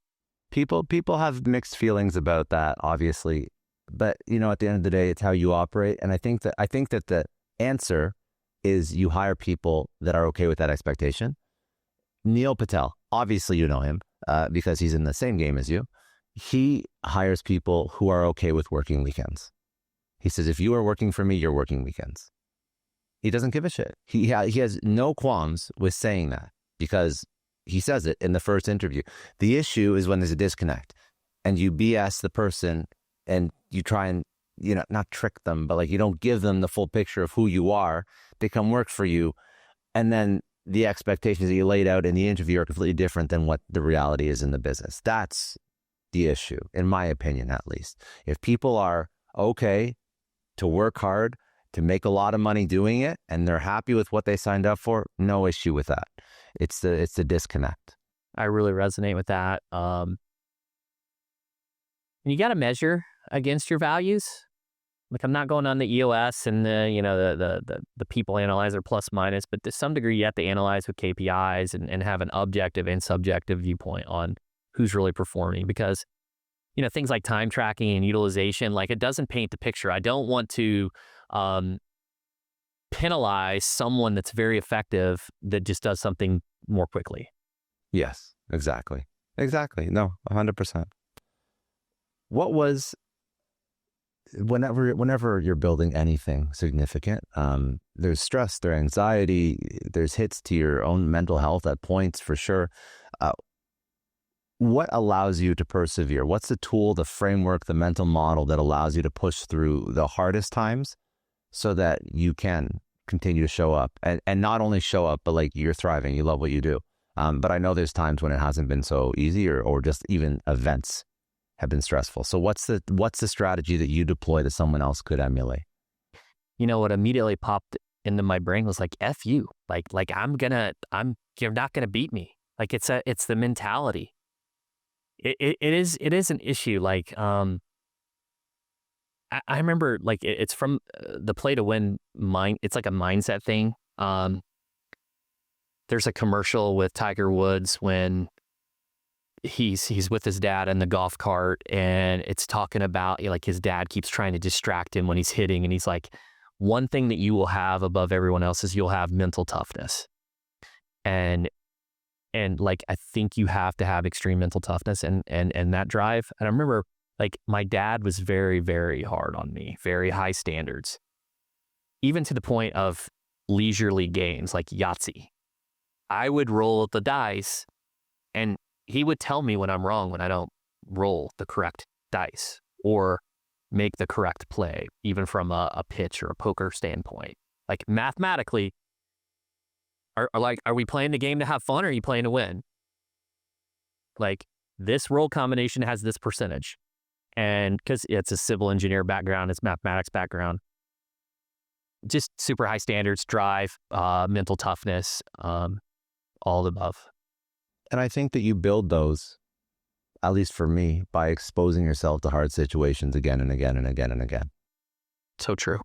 People have mixed feelings about that, obviously. But, at the end of the day, it's how you operate. And I think that the answer is you hire people that are okay with that expectation. Neil Patel, obviously you know him because he's in the same game as you. He hires people who are okay with working weekends. He says, if you are working for me, you're working weekends. He doesn't give a shit. He has no qualms with saying that because he says it in the first interview. The issue is when there's a disconnect and you BS the person and you try and, not trick them, but you don't give them the full picture of who you are. They come work for you. And then the expectations that you laid out in the interview are completely different than what the reality is in the business. That's the issue, in my opinion, at least. If people are okay to work hard, to make a lot of money doing it, and they're happy with what they signed up for, no issue with that. It's the disconnect. I really resonate with that. And you got to measure against your values. Like, I'm not going on the EOS and the people analyzer plus minus, but to some degree you have to analyze with KPIs and have an objective and subjective viewpoint on who's really performing, because things like time tracking and utilization, like, it doesn't paint the picture. I don't want to penalize someone that's very effective that just does something more quickly. Yes, exactly. No, 100%. What was, whenever you're building anything significant, there's stress, there's anxiety, there's hits to your own mental health at points, for sure. What allows you to persevere? What's the tool, the framework, the mental model that allows you to push through the hardest times so that you can continue to show up, and not only show up, but like, you're thriving, you love what you do. But I know there's times when it hasn't been so easy, or just even events have been stressful. So what's the strategy that you deploy that someone else could emulate? What immediately popped into my brain was like, F you. Like you're not gonna beat me. Like, it's the mentality. It is an issue. Like, I remember, like, it's from the Play to Win mind. It's like a mindset thing. There's a commercial with Tiger Woods when he's with his dad in the golf cart, and it's talking about, like, his dad keeps trying to distract him when he's hitting, and he's like, one thing that you will have above everyone else is you'll have mental toughness. And like, I think you have to have extreme mental toughness and that drive. And I remember, like, my dad was very, very hard on me, very high standards, even to the point of leisurely games like Yahtzee. I would roll the dice, and he would tell me when I'm wrong, when I don't roll the correct dice or make the correct play, even from a pitch or a poker standpoint. Like, mathematically, are we playing the game to have fun, or are you playing to win? Like, this roll combination has this percentage. And because it's a civil engineer background, it's mathematics background, just super high standards, drive, mental toughness, all the above. And I think that you build those, at least for me, by exposing yourself to hard situations again and again and again and again. So true.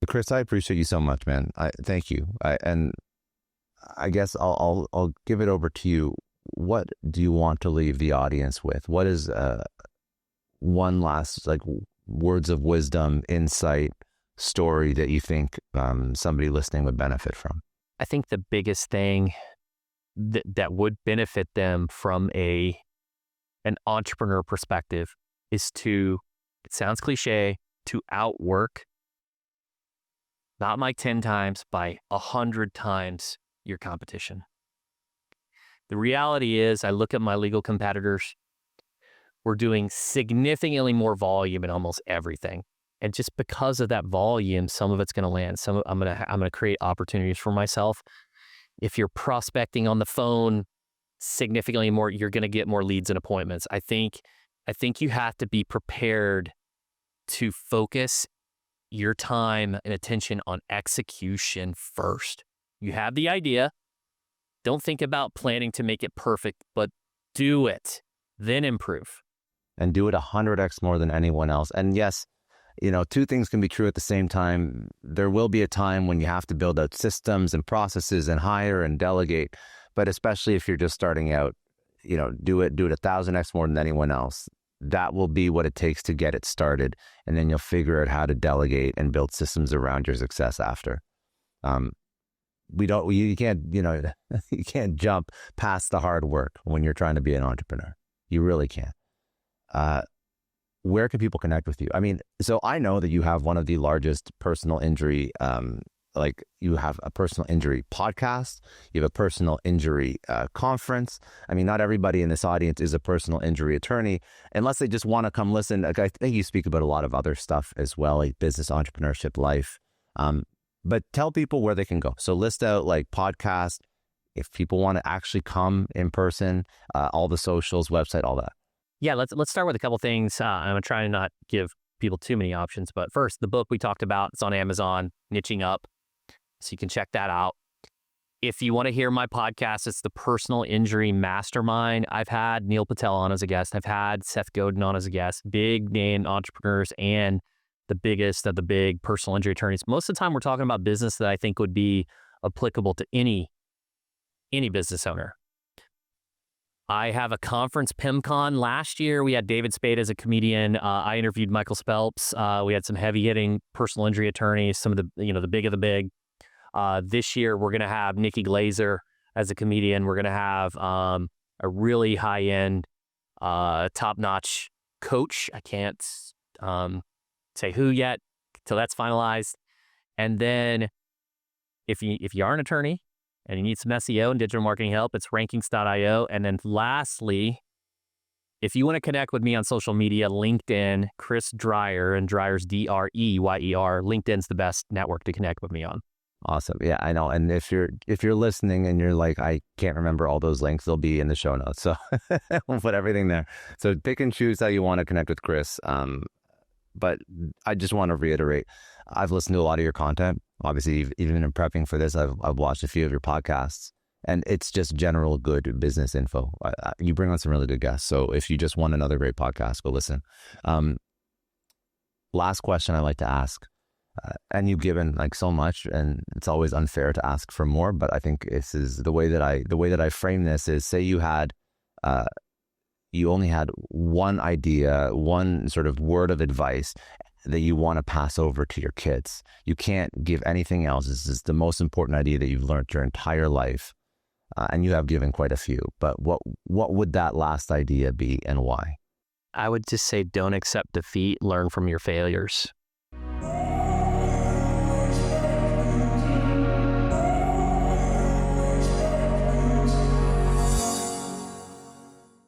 Chris, I appreciate you so much, man. Thank you. And I guess I'll give it over to you. What do you want to leave the audience with? What is one last, like, words of wisdom, insight, story that you think somebody listening would benefit from? I think the biggest thing that would benefit them from an entrepreneur perspective is to, it sounds cliche, to outwork, not by 10 times, by 100 times your competition. The reality is, I look at my legal competitors, we're doing significantly more volume in almost everything. And just because of that volume, some of it's going to land. I'm going to create opportunities for myself. If you're prospecting on the phone significantly more, you're going to get more leads and appointments. I think you have to be prepared to focus your time and attention on execution first. You have the idea. Don't think about planning to make it perfect, but do it, then improve. And do it 100x more than anyone else. And yes, two things can be true at the same time. There will be a time when you have to build out systems and processes and hire and delegate. But especially if you're just starting out, do it 1,000x more than anyone else. That will be what it takes to get it started. And then you'll figure out how to delegate and build systems around your success after. You can't jump past the hard work when you're trying to be an entrepreneur. You really can't. Where can people connect with you? I mean, so I know that you have one of the largest personal injury, you have a personal injury podcast, you have a personal injury conference. I mean, not everybody in this audience is a personal injury attorney, unless they just want to come listen. Like, I think you speak about a lot of other stuff as well, like business, entrepreneurship, life. But tell people where they can go. So list out like podcast, if people want to actually come in person, all the socials, website, all that. Yeah, let's start with a couple things. I'm going to try and not give people too many options. But first, the book we talked about, it's on Amazon, Niching Up. So you can check that out. If you want to hear my podcast, it's the Personal Injury Mastermind. I've had Neil Patel on as a guest. I've had Seth Godin on as a guest. Big name entrepreneurs and the biggest of the big personal injury attorneys. Most of the time we're talking about business that I think would be applicable to any business owner. I have a conference, PIMCon. Last year, we had David Spade as a comedian. I interviewed Michael Spelps. We had some heavy-hitting personal injury attorneys, some of the, the big of the big. This year, we're going to have Nikki Glazer as a comedian. We're going to have a really high-end, top-notch coach. I can't say who yet till that's finalized. And then if you are an attorney and you need some SEO and digital marketing help, it's rankings.io. And then lastly, if you want to connect with me on social media, LinkedIn, Chris Dreyer, and Dreyer's Dreyer. LinkedIn's the best network to connect with me on. Awesome. Yeah, I know. And if you're listening and you're like, I can't remember all those links, they'll be in the show notes. So we'll put everything there. So pick and choose how you want to connect with Chris. But I just want to reiterate, I've listened to a lot of your content. Obviously, even in prepping for this, I've watched a few of your podcasts, and it's just general good business info. You bring on some really good guests. So if you just want another great podcast, go listen. Last question I like to ask, and you've given like so much, and it's always unfair to ask for more. But I think this is the way that I frame this is: say you only had one idea, one sort of word of advice that you want to pass over to your kids. You can't give anything else. This is the most important idea that you've learned your entire life, and you have given quite a few. But what would that last idea be, and why? I would just say, don't accept defeat. Learn from your failures.